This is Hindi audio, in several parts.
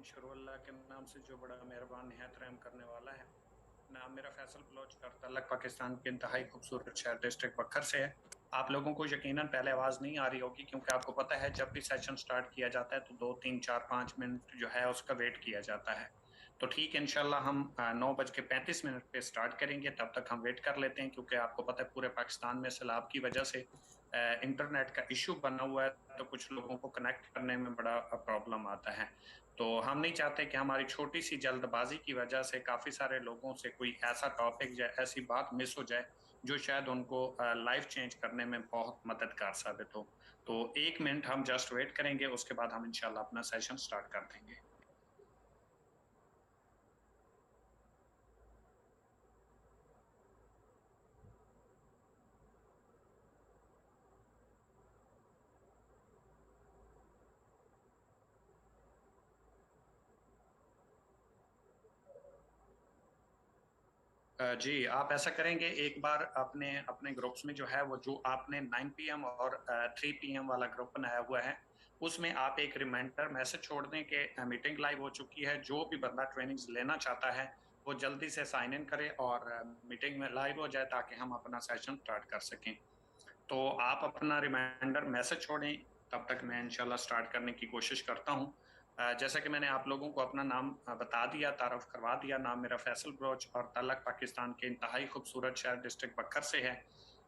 शुरू अल्लाह के नाम से जो बड़ा मेहरबान निहायत रहम करने वाला है। नाम मेरा फैसल बलोच और तलक पाकिस्तान के इंतहाई खूबसूरत शहर डिस्ट्रिक्ट बखर से है। आप लोगों को यकीनन पहले आवाज़ नहीं आ रही होगी क्योंकि आपको पता है जब भी सेशन स्टार्ट किया जाता है तो 2 3 4 5 मिनट जो है उसका वेट किया जाता है। तो ठीक है, इंशाल्लाह हम 9:35 पे स्टार्ट करेंगे, तब तक हम वेट कर लेते हैं क्योंकि आपको पता है पूरे पाकिस्तान में सैलाब की वजह से इंटरनेट का इशू बना हुआ है, तो कुछ लोगों को कनेक्ट करने में बड़ा प्रॉब्लम आता है। तो हम नहीं चाहते कि हमारी छोटी सी जल्दबाजी की वजह से काफी सारे लोगों से कोई ऐसा टॉपिक या ऐसी बात मिस हो जाए जो शायद उनको लाइफ चेंज करने में बहुत मददगार साबित हो। तो 1 मिनट हम जस्ट वेट करेंगे, उसके बाद हम इंशाल्लाह अपना सेशन स्टार्ट कर देंगे। जी, आप ऐसा करेंगे, एक बार अपने अपने ग्रुप्स में जो है वो जो आपने 9 PM और 3 PM वाला ग्रुप बनाया हुआ है उसमें आप एक रिमाइंडर मैसेज छोड़ दें कि मीटिंग लाइव हो चुकी है। जो भी बंदा ट्रेनिंग्स लेना चाहता है वो जल्दी से साइन इन करे और मीटिंग में लाइव हो जाए ताकि हम अपना सेशन स्टार्ट कर सकें। तो आप अपना रिमाइंडर मैसेज छोड़ें, तब तक मैं इंशाल्लाह स्टार्ट करने की कोशिश करता हूँ। जैसा कि मैंने आप लोगों को अपना नाम बता दिया, तारुफ करवा दिया, नाम मेरा फैसल बलोच और तलक पाकिस्तान के इंतहाई खूबसूरत शहर डिस्ट्रिक्ट बखर से है।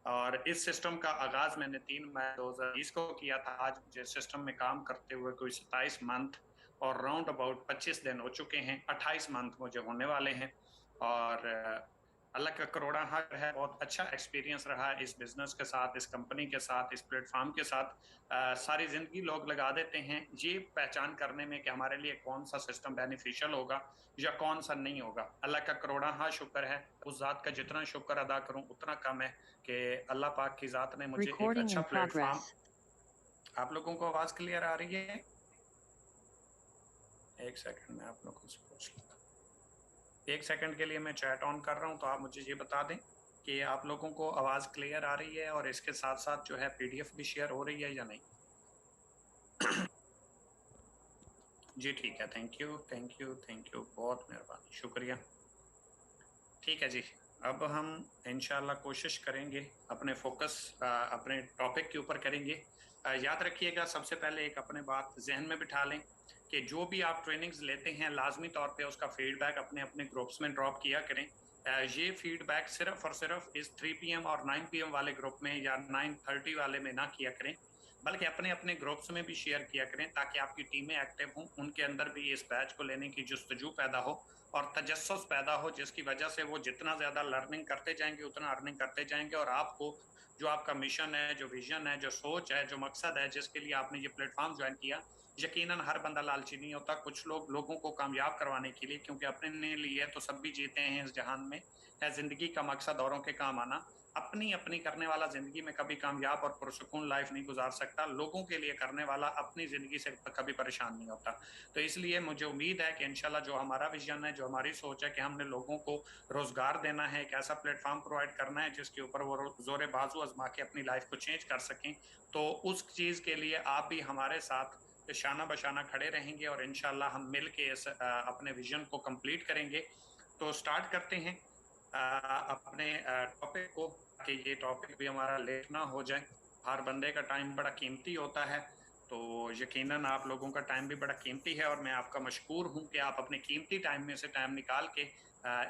और इस सिस्टम का आगाज मैंने 3 मई 2020 को किया था। आज मुझे सिस्टम में काम करते हुए कोई 27 मंथ और राउंड अबाउट 25 दिन हो चुके हैं। 28 मंथ मुझे होने वाले हैं। और अल्लाह का करोड़ा हक है, बहुत अच्छा एक्सपीरियंस रहा इस बिजनेस के साथ, इस कंपनी के साथ, इस प्लेटफॉर्म के साथ। सारी जिंदगी लोग लगा देते हैं ये पहचान करने में कि हमारे लिए कौन सा सिस्टम बेनिफिशियल होगा या कौन सा नहीं होगा। अल्लाह का करोड़ा हाँ शुक्र है, उस जात का जितना शुक्र अदा करूं उतना कम है कि अल्लाह पाक की जात ने मुझे एक Recording अच्छा in प्लेटफॉर्म। progress. आप लोगों को आवाज क्लियर आ रही है? एक सेकंड में आप लोगों से पूछ लेता हूं। 1 सेकंड के लिए मैं चैट ऑन कर रहा हूं, तो आप मुझे ये बता दें कि आप लोगों को आवाज क्लियर आ रही है और इसके साथ साथ जो है पीडीएफ भी शेयर हो रही है या नहीं। जी ठीक है, thank you thank you thank you, बहुत मेहरबानी, शुक्रिया। ठीक है जी, अब हम इंशाल्लाह कोशिश करेंगे अपने फोकस अपने टॉपिक के ऊपर करेंगे। याद रखिएगा, सबसे पहले एक अपने बात जहन में बिठा लें कि जो भी आप ट्रेनिंग्स लेते हैं लाजमी तौर पे उसका फीडबैक अपने अपने ग्रुप्स में ड्रॉप किया करें। ये फीडबैक सिर्फ और सिर्फ इस 3 PM और 9 PM वाले ग्रुप में या 9:30 वाले में ना किया करें, बल्कि अपने अपने ग्रुप्स में भी शेयर किया करें ताकि आपकी टीमें एक्टिव हों, उनके अंदर भी इस बैच को लेने की जुस्तजू पैदा हो और तजस्सुस पैदा हो, जिसकी वजह से वो जितना ज्यादा लर्निंग करते जाएंगे उतना अर्निंग करते जाएंगे। और आपको जो आपका मिशन है, जो विजन है, जो सोच है, जो मकसद है जिसके लिए आपने ये प्लेटफॉर्म ज्वाइन किया, यकीनन हर बंदा लालची नहीं होता। कुछ लोग लोगों को कामयाब करवाने के लिए, क्योंकि अपने लिए तो सब भी जीते हैं इस जहान में, है जिंदगी का मकसद औरों के काम आना। अपनी अपनी करने वाला जिंदगी में कभी कामयाब और पुरसुकून लाइफ नहीं गुजार सकता। लोगों के लिए करने वाला अपनी जिंदगी से कभी परेशान नहीं होता। तो इसलिए मुझे उम्मीद है कि इंशाल्लाह जो हमारा विजन है, जो हमारी सोच है कि हमने लोगों को रोजगार देना है, एक ऐसा प्लेटफॉर्म प्रोवाइड करना है जिसके ऊपर वो जोरे बाजू आजमा के अपनी लाइफ को चेंज कर सकें, तो उस चीज के लिए आप भी हमारे साथ शाना बशाना खड़े रहेंगे और इंशाल्लाह हम मिल के इस अपने विजन को कंप्लीट करेंगे। तो स्टार्ट करते हैं अपने टॉपिक को, कि ये टॉपिक भी हमारा लेट ना हो जाए। हर बंदे का टाइम बड़ा कीमती होता है, तो यकीनन आप लोगों का टाइम भी बड़ा कीमती है और मैं आपका मशकूर हूं कि आप अपने कीमती टाइम में से टाइम निकाल के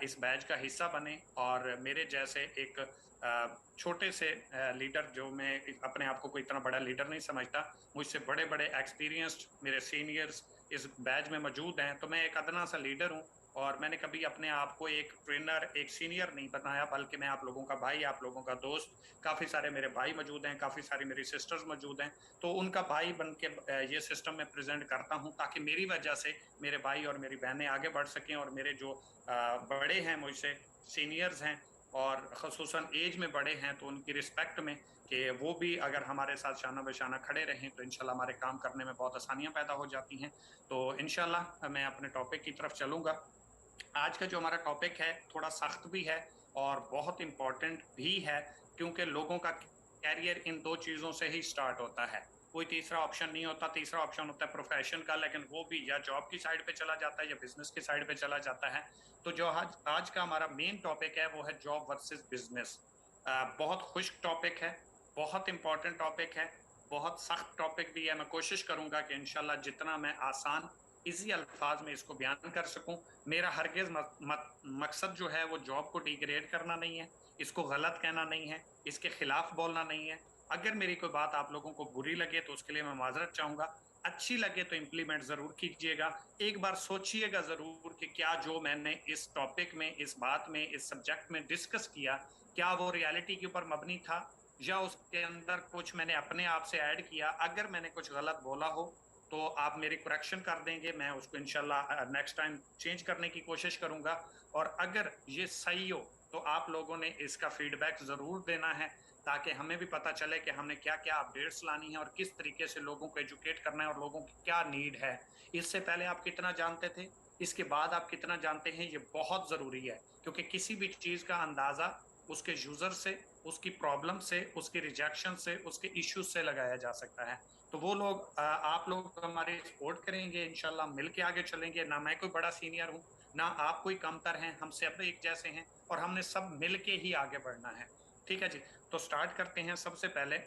इस बैच का हिस्सा बने। और मेरे जैसे एक छोटे से लीडर, जो मैं अपने आप को कोई इतना बड़ा लीडर नहीं समझता, मुझसे बड़े बड़े एक्सपीरियंस्ड मेरे सीनियर्स इस बैच में मौजूद हैं, तो मैं एक अदना सा लीडर हूं। और मैंने कभी अपने आप को एक ट्रेनर, एक सीनियर नहीं बनाया, बल्कि मैं आप लोगों का भाई, आप लोगों का दोस्त। काफी सारे मेरे भाई मौजूद हैं, काफी सारी मेरी सिस्टर्स मौजूद हैं, तो उनका भाई बन के ये सिस्टम में प्रेजेंट करता हूं ताकि मेरी वजह से मेरे भाई और मेरी बहनें आगे बढ़ सकें। और मेरे जो बड़े हैं मुझसे, सीनियर्स हैं और खसूसन एज में बड़े हैं, तो उनकी रिस्पेक्ट में कि वो भी अगर हमारे साथ शाना बशाना खड़े रहें तो इंशाल्लाह हमारे काम करने में बहुत आसानियां पैदा हो जाती हैं। तो इंशाल्लाह मैं अपने टॉपिक की तरफ चलूंगा। आज का जो हमारा टॉपिक है थोड़ा सख्त भी है और बहुत इंपॉर्टेंट भी है, क्योंकि लोगों का कैरियर इन दो चीजों से ही स्टार्ट होता है। कोई तीसरा ऑप्शन नहीं होता। तीसरा ऑप्शन होता है प्रोफेशन का, लेकिन वो भी या जॉब की साइड पे चला जाता है या बिजनेस की साइड पे चला जाता है। तो जो आज का हमारा मेन टॉपिक है वो है जॉब वर्सेस बिजनेस। बहुत खुश्क टॉपिक है, बहुत इंपॉर्टेंट टॉपिक है, बहुत सख्त टॉपिक भी है। मैं कोशिश करूंगा कि इंशाल्लाह जितना मैं आसान इजी अल्फाज में इसको बयान कर सकूं। मेरा हरगिज मकसद जो है वो जॉब को डिग्रेड करना नहीं है, इसको गलत कहना नहीं है, इसके खिलाफ बोलना नहीं है। अगर मेरी कोई बात आप लोगों को बुरी लगे तो उसके लिए मैं माजरत चाहूंगा, अच्छी लगे तो इम्प्लीमेंट जरूर कीजिएगा। एक बार सोचिएगा जरूर कि क्या जो मैंने इस टॉपिक में, इस बात में, इस सब्जेक्ट में डिस्कस किया, क्या वो रियलिटी के ऊपर मबनी था या उसके अंदर कुछ मैंने अपने आप से ऐड किया। अगर मैंने कुछ गलत बोला हो तो आप मेरी करेक्शन कर देंगे, मैं उसको इंशाल्लाह नेक्स्ट टाइम चेंज करने की कोशिश करूंगा। और अगर ये सही हो तो आप लोगों ने इसका फीडबैक जरूर देना है, ताकि हमें भी पता चले कि हमने क्या क्या अपडेट्स लानी है और किस तरीके से लोगों को एजुकेट करना है और लोगों की क्या नीड है। इससे पहले आप कितना जानते थे, इसके बाद आप कितना जानते हैं, ये बहुत जरूरी है। क्योंकि किसी भी चीज का अंदाजा उसके यूजर से, उसकी प्रॉब्लम से, उसके रिजेक्शन से, उसके इश्यूज से लगाया जा सकता है। तो वो लोग आप लोग हमारे सपोर्ट करेंगे, इंशाल्लाह मिल के आगे चलेंगे। ना मैं कोई बड़ा सीनियर हूँ, ना आप कोई कमतर हैं, हम सब एक जैसे हैं और हमने सब मिल के ही आगे बढ़ना है। ठीक है जी, तो स्टार्ट करते हैं। सबसे पहले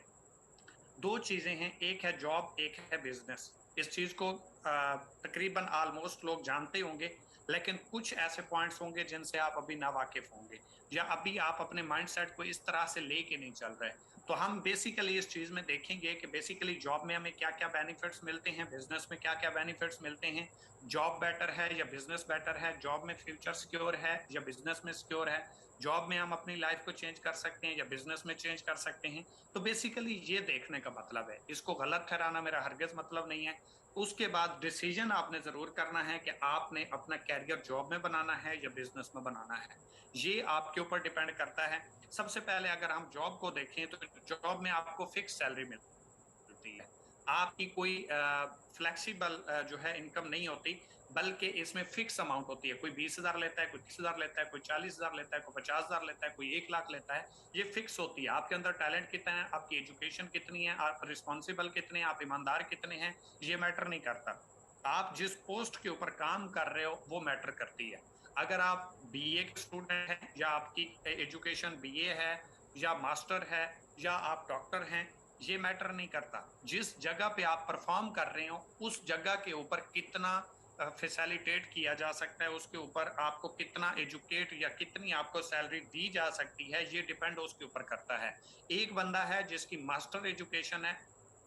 दो चीजें हैं, एक है जॉब, एक है बिजनेस। इस चीज को तकरीबन ऑलमोस्ट लोग जानते होंगे, लेकिन कुछ ऐसे पॉइंट्स होंगे जिनसे आप अभी ना वाकिफ होंगे या अभी आप अपने माइंडसेट को इस तरह से लेके नहीं चल रहे। तो हम बेसिकली इस चीज में देखेंगे कि बेसिकली जॉब में हमें क्या क्या बेनिफिट्स मिलते हैं, बिजनेस में क्या क्या बेनिफिट्स मिलते हैं, जॉब बेटर है या बिजनेस बेटर है, जॉब में फ्यूचर सिक्योर है या बिजनेस में सिक्योर है, जॉब में हम अपनी लाइफ को चेंज कर सकते हैं या बिजनेस में चेंज कर सकते हैं। तो बेसिकली ये देखने का मतलब है, इसको गलत ठहराना मेरा हरगिज मतलब नहीं है। उसके बाद डिसीजन आपने जरूर करना है कि आपने अपना कैरियर जॉब में बनाना है या बिजनेस में बनाना है। ये आपके ऊपर डिपेंड करता है। सबसे पहले अगर हम जॉब को देखें तो जॉब में आपको फिक्स सैलरी मिलती है, आपकी कोई फ्लेक्सिबल जो है इनकम नहीं होती, बल्कि इसमें फिक्स अमाउंट होती है। कोई 20,000 लेता है, कोई 30,000 लेता है, कोई 40,000 लेता है, कोई 50,000 लेता है, कोई 1 लाख लेता है। ये फिक्स होती है। आपके अंदर टैलेंट कितना है, आपकी एजुकेशन कितनी है, आप रिस्पॉन्सिबल कितने हैं, आप ईमानदार कितने हैं, ये मैटर नहीं करता। आप जिस पोस्ट के ऊपर काम कर रहे हो वो मैटर करती है। अगर आप बीए के स्टूडेंट हैं या आपकी एजुकेशन बीए है या मास्टर है या आप डॉक्टर हैं, ये मैटर नहीं करता। जिस जगह पे आप परफॉर्म कर रहे हो उस जगह के ऊपर कितना फैसिलिटेट किया जा सकता है, उसके ऊपर आपको कितना एजुकेट या कितनी आपको सैलरी दी जा सकती है, ये डिपेंड उसके ऊपर करता है। एक बंदा है जिसकी मास्टर एजुकेशन है,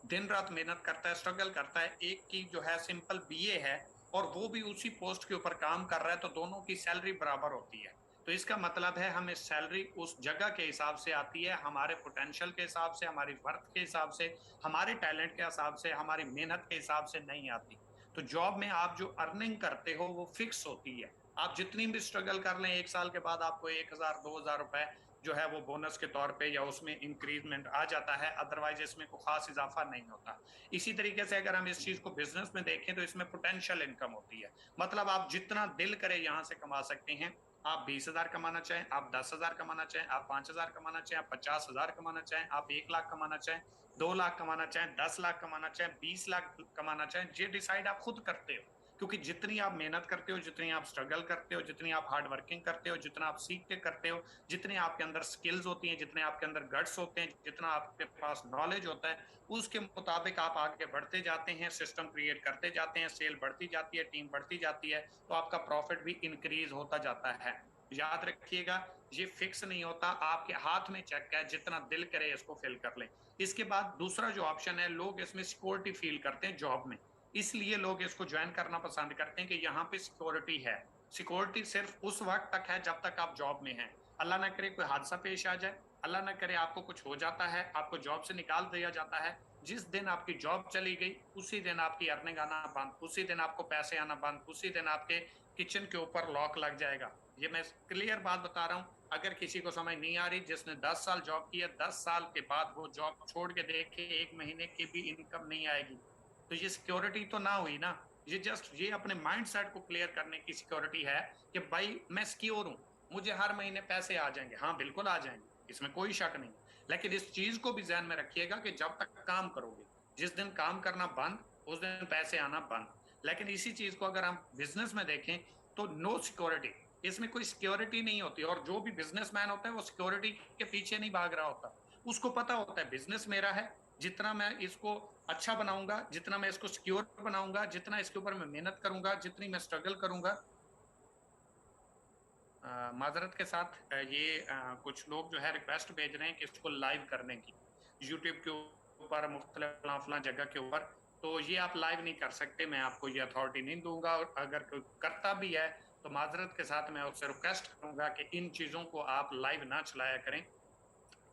दिन रात मेहनत करता है, स्ट्रगल करता है, एक की जो है सिंपल बीए है और वो भी उसी पोस्ट के ऊपर काम कर रहा है, तो दोनों की सैलरी बराबर होती है। तो इसका मतलब है हमें सैलरी उस जगह के हिसाब से आती है, हमारे पोटेंशियल के हिसाब से, हमारी वर्थ के हिसाब से, हमारे टैलेंट के हिसाब से, हमारी मेहनत के हिसाब से नहीं आती। तो जॉब में आप जो अर्निंग करते हो वो फिक्स होती है। आप जितनी भी स्ट्रगल कर लें, 1 साल के बाद आपको 1,000 2,000 रुपए जो है वो बोनस के तौर पे या उसमें इंक्रीजमेंट आ जाता है, अदरवाइज इसमें कोई खास इजाफा नहीं होता। इसी तरीके से अगर हम इस चीज को बिजनेस में देखें तो इसमें पोटेंशियल इनकम होती है। मतलब आप जितना दिल करे यहाँ से कमा सकते हैं। आप 20,000 कमाना चाहें, आप 10,000 कमाना चाहें, आप 5,000 कमाना चाहें, आप 50,000 कमाना चाहें, आप 1 लाख कमाना चाहें, 2 लाख कमाना चाहें, 10 लाख कमाना चाहें, 20 लाख कमाना चाहें, ये डिसाइड आप खुद करते हो। क्योंकि जितनी आप मेहनत करते हो, जितनी आप स्ट्रगल करते हो, जितनी आप हार्ड वर्किंग करते हो, जितना आप सीख के करते हो, जितने आपके अंदर स्किल्स होती हैं, जितने आपके अंदर गट्स होते हैं, जितना आपके पास नॉलेज होता है, उसके मुताबिक आप आगे बढ़ते जाते हैं, सिस्टम क्रिएट करते जाते हैं, सेल बढ़ती जाती है, टीम बढ़ती जाती है, तो आपका प्रॉफिट भी इंक्रीज होता जाता है। याद रखिएगा, ये फिक्स नहीं होता, आपके हाथ में चेक है, जितना दिल करे इसको फिल कर लें। इसके बाद दूसरा जो ऑप्शन है, लोग इसमें सिक्योरिटी फील करते हैं जॉब में, इसलिए लोग इसको ज्वाइन करना पसंद करते हैं कि यहाँ पे सिक्योरिटी है। सिक्योरिटी सिर्फ उस वक्त तक है जब तक आप जॉब में हैं। अल्लाह ना करे कोई हादसा पेश आ जाए, अल्लाह ना करे आपको कुछ हो जाता है, आपको जॉब से निकाल दिया जाता है, जिस दिन आपकी जॉब चली गई उसी दिन आपकी अर्निंग आना बंद, उसी दिन आपको पैसे आना बंद, उसी दिन आपके किचन के ऊपर लॉक लग जाएगा। ये मैं क्लियर बात बता रहा हूँ। अगर किसी को समझ नहीं आ रही, जिसने 10 साल जॉब की है, 10 साल के बाद वो जॉब छोड़ के देखे, 1 महीने की भी इनकम नहीं आएगी, तो ये सिक्योरिटी तो ना हुई ना। ये जस्ट ये अपने माइंड सेट को क्लियर करने की सिक्योरिटी है कि भाई मैं सिक्योर हूं, मुझे हर महीने पैसे आ जाएंगे। हाँ बिल्कुल आ जाएंगे, इसमें कोई शक नहीं। लेकिन इस चीज को भी ध्यान में रखिएगा कि जब तक काम करोगे, जिस दिन काम करना बंद, उस दिन पैसे आना बंद। लेकिन इसी चीज को अगर हम बिजनेस में देखें तो नो सिक्योरिटी, इसमें कोई सिक्योरिटी नहीं होती। और जो भी बिजनेसमैन होता है वो सिक्योरिटी के पीछे नहीं भाग रहा होता, उसको पता होता है बिजनेस मेरा है, जितना मैं इसको अच्छा बनाऊंगा, जितना मैं इसको सिक्योर बनाऊंगा, जितना इसके ऊपर मैं मेहनत करूंगा, जितनी मैं स्ट्रगल करूंगा। माजरत के साथ ये कुछ लोग जो है रिक्वेस्ट भेज रहे हैं कि इसको लाइव करने की, यूट्यूब के ऊपर मुख्तलिफ फला जगह के ऊपर। तो ये आप लाइव नहीं कर सकते, मैं आपको ये अथॉरिटी नहीं दूंगा। और अगर कोई करता भी है तो माजरत के साथ मैं उससे रिक्वेस्ट करूंगा कि इन चीज़ों को आप लाइव ना चलाया करें,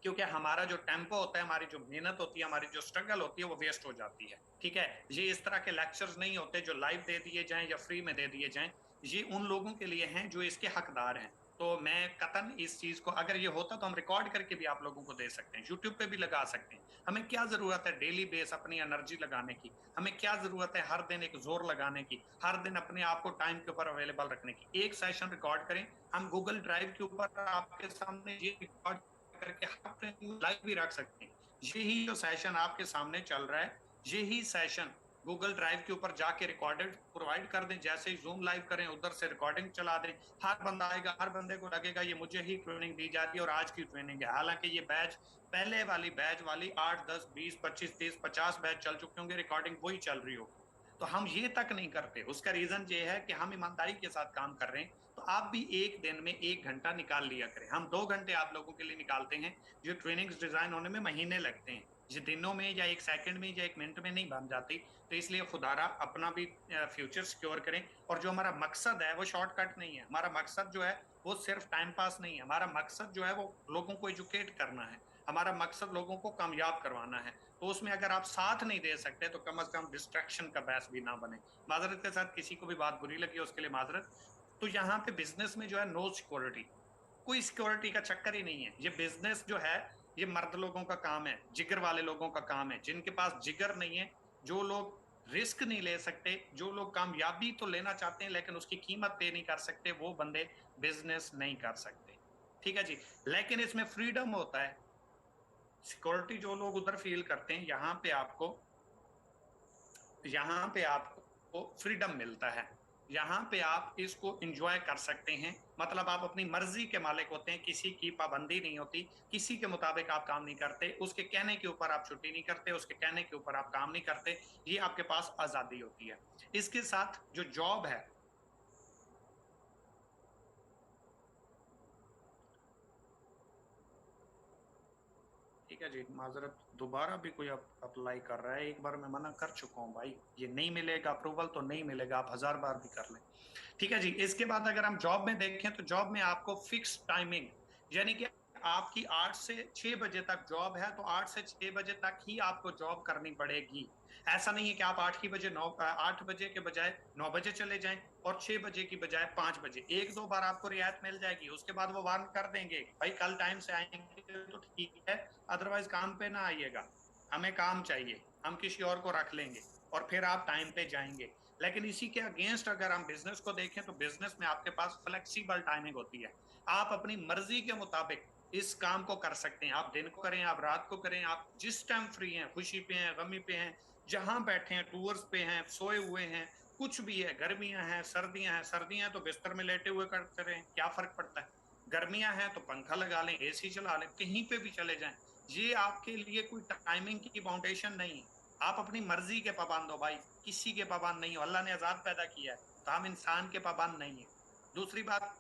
क्योंकि हमारा जो टेम्पो होता है, हमारी जो मेहनत होती है, हमारी जो स्ट्रगल होती है, वो वेस्ट हो जाती है। ठीक है, ये इस तरह के लेक्चर्स नहीं होते जो लाइव दे दिए जाएं या फ्री में दे दिए जाएं। ये उन लोगों के लिए हैं जो इसके हकदार हैं। तो मैं कतन इस चीज को, अगर ये होता तो हम रिकॉर्ड करके भी आप लोगों को दे सकते हैं, यूट्यूब पे भी लगा सकते हैं। हमें क्या जरूरत है डेली बेस अपनी एनर्जी लगाने की, हमें क्या जरूरत है हर दिन एक जोर लगाने की, हर दिन अपने आप को टाइम के ऊपर अवेलेबल रखने की। एक सेशन रिकॉर्ड करें, हम गूगल ड्राइव के ऊपर आपके सामने ये रिकॉर्ड करके अपने लाइव भी रख सकते हैं। यही जो सेशन आपके सामने चल रहा है, यही सेशन गूगल ड्राइव के ऊपर जाके रिकॉर्डेड प्रोवाइड कर दें। जैसे ही जूम लाइव करें उधर से रिकॉर्डिंग चला दें, हर बंदा आएगा, हर बंदे को लगेगा ये मुझे ही ट्रेनिंग दी जा रही है और आज की ट्रेनिंग है। हालांकि ये बैच पहले वाली बैच वाली 8 10 20 25 30 50 बैच चल चुके होंगे, रिकॉर्डिंग वही चल रही होगी। तो हम ये तक नहीं करते, उसका रीजन ये है कि हम ईमानदारी के साथ काम कर रहे हैं। तो आप भी एक दिन में 1 घंटा निकाल लिया करें, हम 2 घंटे आप लोगों के लिए निकालते हैं। जो ट्रेनिंग्स डिजाइन होने में महीने लगते हैं, ये दिनों में या 1 सेकंड में या 1 मिनट में नहीं बन जाती। तो इसलिए खुदारा अपना भी फ्यूचर सिक्योर करें। और जो हमारा मकसद है वो शॉर्टकट नहीं है, हमारा मकसद जो है वो सिर्फ टाइम पास नहीं है, हमारा मकसद जो है वो लोगों को एजुकेट करना है, हमारा मकसद लोगों को कामयाब करवाना है। तो उसमें अगर आप साथ नहीं दे सकते तो कम से कम डिस्ट्रैक्शन का बहस भी ना बने। माजरत के साथ, किसी को भी बात बुरी लगी उसके लिए माजरत। तो यहाँ पे बिजनेस में जो है नो सिक्योरिटी, कोई सिक्योरिटी का चक्कर ही नहीं है। ये बिजनेस जो है ये मर्द लोगों का काम है, जिगर वाले लोगों का काम है, जिनके पास जिगर नहीं है, जो लोग रिस्क नहीं ले सकते, जो लोग कामयाबी तो लेना चाहते हैं लेकिन उसकी कीमत पे नहीं कर सकते, वो बंदे बिजनेस नहीं कर सकते। ठीक है जी। लेकिन इसमें फ्रीडम होता है, सिक्योरिटी जो लोग उधर फील करते हैं, यहाँ पे आपको फ्रीडम मिलता है, यहाँ पे आप इसको एंजॉय कर सकते हैं। मतलब आप अपनी मर्जी के मालिक होते हैं, किसी की पाबंदी नहीं होती, किसी के मुताबिक आप काम नहीं करते, उसके कहने के ऊपर आप छुट्टी नहीं करते, उसके कहने के ऊपर आप काम नहीं करते। ये आपके पास आजादी होती है। इसके साथ जो जॉब है, ठीक है जी, माजरत दोबारा भी कोई अप्लाई कर रहा है, एक बार मैं मना कर चुका हूँ भाई, ये नहीं मिलेगा अप्रूवल तो नहीं मिलेगा, आप 1000 बार भी कर लें। ठीक है जी। इसके बाद अगर हम जॉब में देखें तो जॉब में आपको फिक्स टाइमिंग, यानी कि आपकी 8 से 6 बजे तक जॉब है तो 8 से 6 बजे तक ही आपको जॉब करनी पड़ेगी। ऐसा नहीं है कि आप 8 की बजे 8 बजे के बजाय 9 बजे चले जाएं और 6 बजे की बजाय 5 बजे। एक दो बार आपको रियायत मिल जाएगी, उसके बाद वो वार्न कर देंगे भाई कल टाइम से आएंगे तो ठीक है, अदरवाइज काम पे ना आइएगा, हमें काम चाहिए, हम किसी और को रख लेंगे और फिर आप टाइम पे जाएंगे। लेकिन इसी के अगेंस्ट अगर हम बिजनेस को देखें तो बिजनेस में आपके पास फ्लेक्सिबल टाइमिंग होती है, आप अपनी मर्जी के मुताबिक इस काम को कर सकते हैं। आप दिन को करें, आप रात को करें, आप जिस टाइम फ्री हैं, खुशी पे हैं, गमी पे हैं, जहां बैठे हैं, टूर्स पे हैं, सोए हुए हैं, कुछ भी है, गर्मियां हैं, सर्दियां हैं, सर्दियां तो बिस्तर में लेटे हुए करते रहें, क्या फर्क पड़ता है, गर्मियां हैं तो पंखा लगा लें, एसी चला लें, कहीं पे भी चले जाएं। ये आपके लिए कोई टाइमिंग की बाउंडेशन नहीं है, आप अपनी मर्जी के पाबंद हो भाई, किसी के पाबंद नहीं हो। अल्लाह ने आजाद पैदा किया है तो हम इंसान के पाबंद नहीं है। दूसरी बात,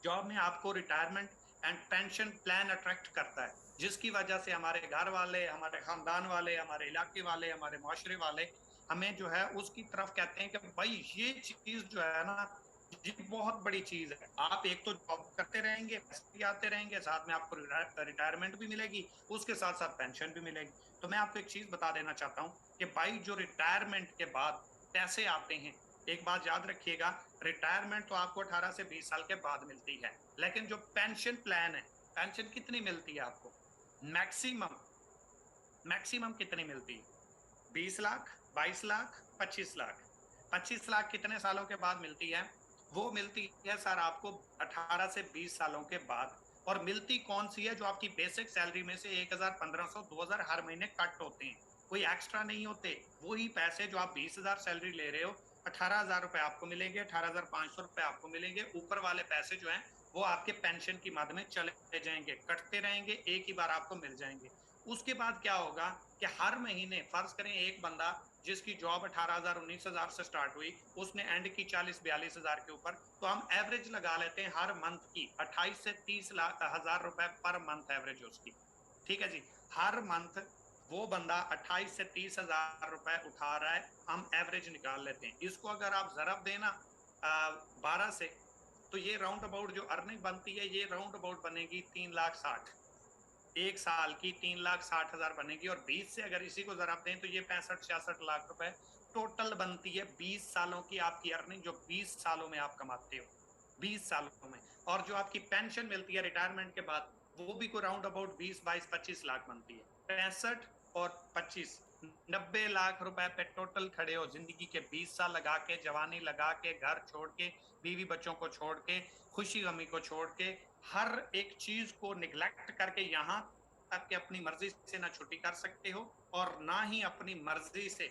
जॉब में आपको retirement and pension plan attract करता है, जिसकी वजह से हमारे घर वाले, हमारे खानदान वाले, हमारे इलाके वाले, हमारे माशरे वाले हमें जो है उसकी तरफ कहते हैं कि भाई ये चीज जो है ना, ये बहुत बड़ी चीज है। आप एक तो जॉब करते रहेंगे, पैसे भी आते रहेंगे, साथ में आपको रिटायरमेंट भी मिलेगी, उसके साथ साथ पेंशन भी मिलेगी। तो मैं आपको एक चीज बता देना चाहता हूँ कि भाई जो रिटायरमेंट के बाद पैसे आते हैं, एक बात याद रखिएगा, रिटायरमेंट तो आपको 18 से 20 साल के बाद मिलती है, लेकिन जो पेंशन प्लान है, पेंशन कितनी मिलती है आपको, मैक्सिमम मैक्सिमम कितनी मिलती है, 20 लाख, 22 लाख, 25 लाख। 25 लाख कितने सालों के बाद मिलती है, वो मिलती है सर आपको 18 से 20 सालों के बाद। और मिलती कौन सी है, जो आपकी बेसिक सैलरी में से 1000, 1500, 2000 हर महीने कट होते हैं, कोई एक्स्ट्रा नहीं होते। वही पैसे जो आप 20,000 सैलरी ले रहे हो, 18,000 रुपए आपको मिलेंगे, 18,500 रुपए आपको मिलेंगे। ऊपर वाले पैसे जो हैं वो आपके पेंशन की मद में चले जाएंगे, कटते रहेंगे, एक ही बार आपको मिल जाएंगे। उसके बाद क्या होगा कि हर महीने फर्ज करें एक बंदा जिसकी जॉब 18,000 19,000 से स्टार्ट हुई, उसने एंड की 40-42,000 के ऊपर, तो हम एवरेज लगा लेते हैं हर मंथ की 28 से 30,000 रुपए पर मंथ एवरेज उसकी। ठीक है जी, हर मंथ वो बंदा 28 से 30,000 रुपए उठा रहा है, हम एवरेज निकाल लेते हैं। इसको अगर आप जरब देना 12 से, तो ये राउंड अबाउट जो अर्निंग बनती है ये राउंड अबाउट बनेगी 3,60,000, एक साल की 3,60,000 बनेगी। और 20 से अगर इसी को जरा दें तो ये 65-66 लाख रुपए टोटल बनती है 20 सालों की आपकी अर्निंग, जो 20 सालों में आप कमाते हो, 20 सालों में। और जो आपकी पेंशन मिलती है रिटायरमेंट के बाद, वो भी कोई राउंड अबाउट 20-22-25 लाख बनती है। 65 और 25, 90 लाख रुपए पे टोटल खड़े हो, जिंदगी के 20 साल लगा के, जवानी लगा के, घर छोड़ के, बीवी बच्चों को छोड़ के, खुशी गमी को छोड़ के, हर एक चीज को निगलेक्ट करके यहाँ तक कि अपनी मर्जी से ना छुट्टी कर सकते हो और ना ही अपनी मर्जी से,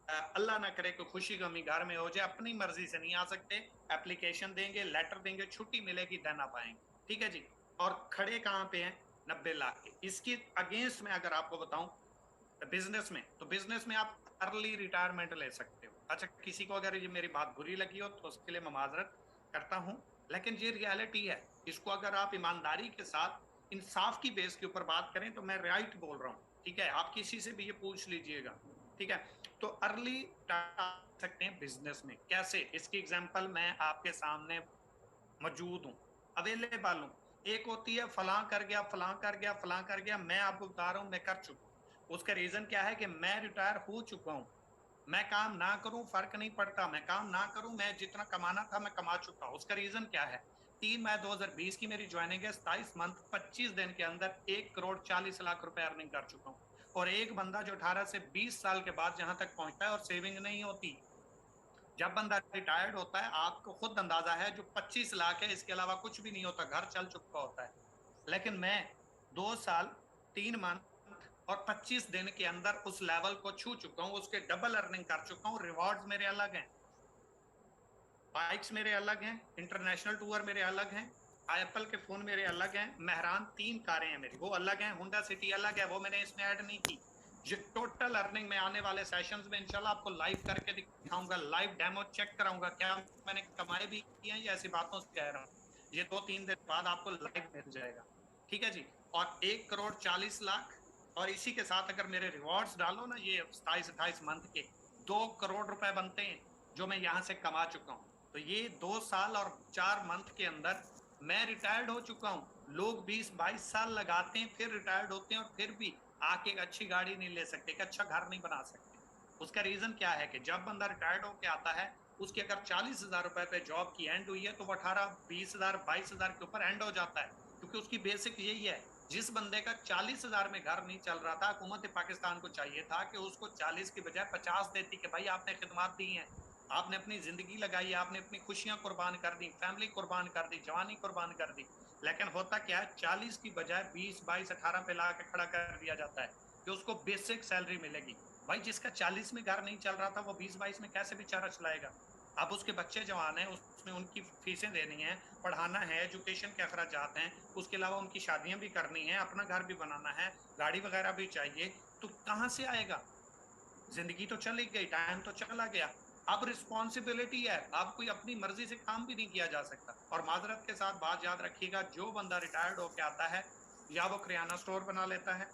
अल्लाह ना करे कि खुशी गमी घर में हो जाए, अपनी मर्जी से नहीं आ सकते। एप्लीकेशन देंगे, लेटर देंगे, छुट्टी मिलेगी, देना पाएंगे। ठीक है जी। और खड़े कहाँ पे हैं? 90 लाख के। इसके अगेंस्ट में अगर आपको बताऊं बिजनेस में, तो बिजनेस में आप अर्ली रिटायरमेंट ले सकते हो। अच्छा, किसी को अगर ये मेरी बात बुरी लगी हो तो उसके लिए मैं माजरत करता हूं, लेकिन ये रियलिटी है। इसको अगर आप ईमानदारी के साथ इंसाफ की बेस के ऊपर बात करें तो मैं राइट बोल रहा हूँ। ठीक है, आप किसी से भी ये पूछ लीजिएगा। ठीक है, तो अर्ली सकते हैं बिजनेस में कैसे, इसकी एग्जांपल मैं आपके सामने मौजूद हूँ, अवेलेबल हूँ। एक होती है फलां कर गया, फलां कर गया, फलां कर गया, मैं आपको बता रहा हूँ मैं कर चुका हूँ। उसका रीजन क्या है कि मैं रिटायर हो चुका हूँ। मैं काम ना करूं फर्क नहीं पड़ता, मैं काम ना करूं, मैं जितना कमाना था मैं कमा चुका हूं। उसका रीजन क्या है? 3 मई 2020 की मेरी ज्वाइनिंग है, 27 मंथ 25 दिन के अंदर 1,40,00,000 रुपए अर्निंग कर चुका हूं। और एक बंदा जो 18 से 20 साल के बाद जहां तक पहुंचता है और सेविंग नहीं होती, जब बंदा रिटायर्ड होता है आपको खुद अंदाजा है, जो 25 लाख है इसके अलावा कुछ भी नहीं होता, घर चल चुका होता है। लेकिन मैं 2 साल 3 मंथ और 25 दिन के अंदर उस लेवल को छू चुका हूं, उसके डबल अर्निंग कर चुका हूं। रिवॉर्ड्स मेरे अलग हैं, बाइक्स मेरे अलग हैं, इंटरनेशनल टूर मेरे अलग हैं, एप्पल के फोन मेरे अलग हैं, मेहरान 3 कारें हैं मेरी, वो अलग हैं, हुंडा सिटी अलग है, वो मैंने इसमें ऐड नहीं की। जो टोटल अर्निंग में आने वाले सेशंस में इंशाल्लाह आपको लाइव करके दिखाऊंगा, लाइव डेमो चेक कराऊंगा क्या मैंने कमाए भी किए हैं, या ऐसी बातों से कह रहा हूँ। ये 2-3 दिन बाद आपको लाइव मिल जाएगा। ठीक है जी। और 1,40,00,000, और इसी के साथ अगर मेरे रिवॉर्ड्स डालो ना, ये 27-28 मंथ के 2 करोड़ रुपए बनते हैं जो मैं यहाँ से कमा चुका हूँ। तो ये 2 साल और 4 मंथ के अंदर मैं रिटायर्ड हो चुका हूँ। लोग 20-22 साल लगाते हैं फिर रिटायर्ड होते हैं, और फिर भी आके एक अच्छी गाड़ी नहीं ले सकते, एक अच्छा घर नहीं बना सकते। उसका रीजन क्या है कि जब बंदा रिटायर्ड होके आता है, उसकी अगर 40,000 रुपए पे जॉब की एंड हुई है तो वो 18-20,000 22,000 के ऊपर एंड हो जाता है, क्योंकि उसकी बेसिक यही है। जिस बंदे का 40,000 में घर नहीं चल रहा था, हुकूमत पाकिस्तान को चाहिए था कि उसको 40 की बजाय 50 देती कि भाई आपने खिदमत दी है, आपने अपनी जिंदगी लगाई, आपने अपनी खुशियां कुर्बान कर दी, फैमिली कुर्बान कर दी, जवानी कुर्बान कर दी। लेकिन होता क्या है, 40 की बजाय 20-22-18 पे ला के खड़ा कर दिया जाता है कि उसको बेसिक सैलरी मिलेगी। भाई जिसका 40 में घर नहीं चल रहा था वो 20-22 में कैसे बेचारा चलाएगा? अब उसके बच्चे जवान हैं, उसमें उनकी फीसें देनी है, पढ़ाना है, एजुकेशन के अखराजात हैं, उसके अलावा उनकी शादियां भी करनी है, अपना घर भी बनाना है, गाड़ी वगैरह भी चाहिए। तो कहाँ से आएगा? जिंदगी तो चली गई, टाइम तो चला गया, अब रिस्पॉन्सिबिलिटी है, अब कोई अपनी मर्जी से काम भी नहीं किया जा सकता। और माजरत के साथ बात याद रखिएगा, जो बंदा रिटायर्ड होकर आता है, या वो किराना स्टोर बना लेता है,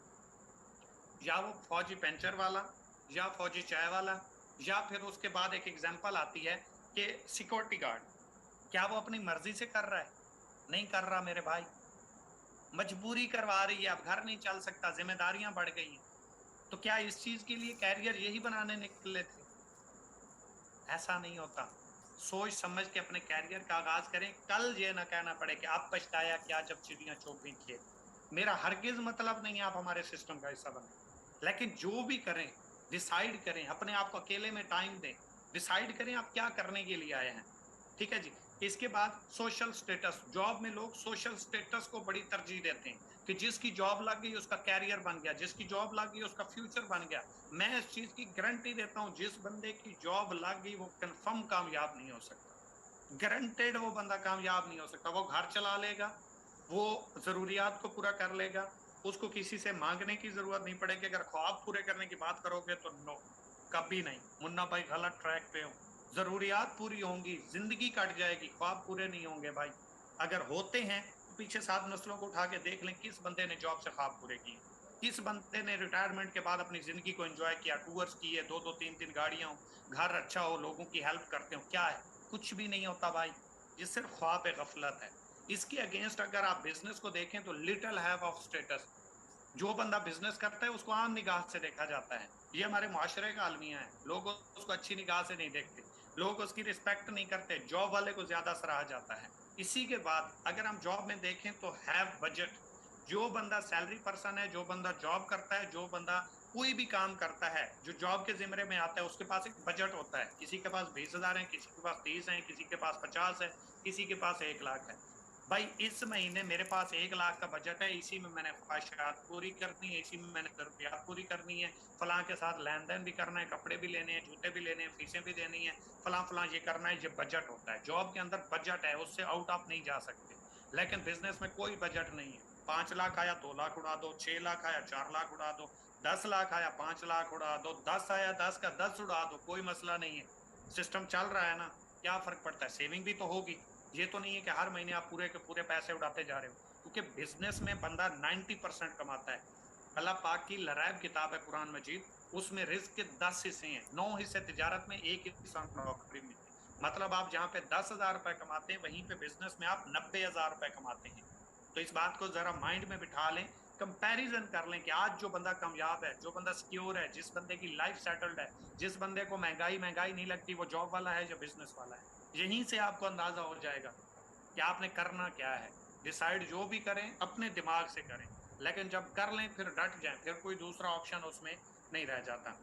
या वो फौजी पेंचर वाला, या फौजी चाय वाला, या फिर उसके बाद एक एग्जांपल आती है कि सिक्योरिटी गार्ड। क्या वो अपनी मर्जी से कर रहा है? नहीं कर रहा मेरे भाई, मजबूरी करवा रही है, अब घर नहीं चल सकता, जिम्मेदारियां बढ़ गई हैं। तो क्या इस चीज के लिए कैरियर यही बनाने निकले थे? ऐसा नहीं होता। सोच समझ के अपने कैरियर का आगाज करें, कल ये ना कहना पड़े कि आप पछताया क्या जब चिड़ियां चुग गई खेत। मेरा हरगिज मतलब नहीं है आप हमारे सिस्टम का हिस्सा बने, लेकिन जो भी करें डिसाइड करें, अपने आप को अकेले में टाइम दें, डिसाइड करें आप क्या करने के लिए आए हैं। ठीक है जी। इसके बाद सोशल स्टेटस, जॉब में लोग सोशल स्टेटस को बड़ी तरजीह देते हैं कि जिसकी जॉब लग गई उसका कैरियर बन गया, जिसकी जॉब लग गई उसका फ्यूचर बन गया। मैं इस चीज की गारंटी देता हूं, जिस बंदे की जॉब लग गई वो कंफर्म कामयाब नहीं हो सकता, गारंटेड वो बंदा कामयाब नहीं हो सकता। वो घर चला लेगा, वो जरूरियात को पूरा कर लेगा, उसको किसी से मांगने की जरूरत नहीं पड़ेगी। अगर ख्वाब पूरे करने की बात करोगे तो नो, कभी नहीं मुन्ना भाई, गलत ट्रैक पे हो। जरूरियात पूरी होंगी, जिंदगी कट जाएगी, ख्वाब पूरे नहीं होंगे भाई। अगर होते हैं तो पीछे 7 नस्लों को उठा के देख लें, किस बंदे ने जॉब से ख्वाब पूरे किए, किस बंदे ने रिटायरमेंट के बाद अपनी जिंदगी को एंजॉय किया, टूर्स किए, 2-2 3-3 गाड़ियां हो, घर अच्छा हो, लोगों की हेल्प करते हो। क्या है? कुछ भी नहीं होता भाई, ये सिर्फ ख्वाब गफलत है। इसके अगेंस्ट अगर आप बिजनेस को देखें तो लिटिल हैव ऑफ स्टेटस, जो बंदा बिजनेस करता है उसको आम निगाह से देखा जाता है। ये हमारे मुआशरे का अलमिया है, लोग उसको अच्छी निगाह से नहीं देखते, लोग उसकी रिस्पेक्ट नहीं करते, जॉब वाले को ज्यादा सराहा जाता है। इसी के बाद अगर हम जॉब में देखें तो हैव बजट, जो बंदा सैलरी पर्सन है, जो बंदा जॉब करता है, जो बंदा कोई भी काम करता है जो जॉब के जिम्मे में आता है, उसके पास एक बजट होता है। किसी के पास 20,000 है, किसी के पास 30 है, किसी के पास 50 है, किसी के पास 1 लाख है। भाई इस महीने मेरे पास 1 लाख का बजट है, इसी में मैंने ख्वाहिशात पूरी करनी है, इसी में मैंने जरूरियात पूरी करनी है, फलां के साथ लेन देन भी करना है, कपड़े भी लेने हैं, जूते भी लेने हैं, फीसें भी देनी है, फलां फलां ये करना है। ये बजट होता है, जॉब के अंदर बजट है, उससे आउट आप नहीं जा सकते। लेकिन बिजनेस में कोई बजट नहीं है। 5 लाख आया 2 लाख उड़ा दो, 6 लाख आया 4 लाख उड़ा दो, 10 लाख आया 5 लाख उड़ा दो, 10 आया 10 का 10 उड़ा दो, कोई मसला नहीं है। सिस्टम चल रहा है ना, क्या फर्क पड़ता है? सेविंग भी तो होगी। ये तो नहीं है कि हर महीने आप पूरे के पूरे पैसे उड़ाते जा रहे हो, क्योंकि बिजनेस में बंदा 90% कमाता है। अल्लाह पाक की लरैब किताब है कुरान मजीद, उसमें रिस्क के 10 हिस्से हैं, 9 हिस्से तिजारत में, 1 हिस्सा नौकरी में। मतलब आप जहाँ पे 10,000 रुपए कमाते हैं, वहीं पे बिजनेस में आप 90,000 रुपए कमाते हैं। तो इस बात को जरा माइंड में बिठा लें, कंपैरिजन कर लें कि आज जो बंदा कामयाब है, जो बंदा सिक्योर है, जिस बंदे की लाइफ सेटल्ड है, जिस बंदे को महंगाई महंगाई नहीं लगती, वो जॉब वाला है या बिजनेस वाला है। यहीं से आपको अंदाजा हो जाएगा कि आपने करना क्या है। डिसाइड जो भी करें अपने दिमाग से करें, लेकिन जब कर लें फिर डट जाएं, फिर कोई दूसरा ऑप्शन उसमें नहीं रह जाता।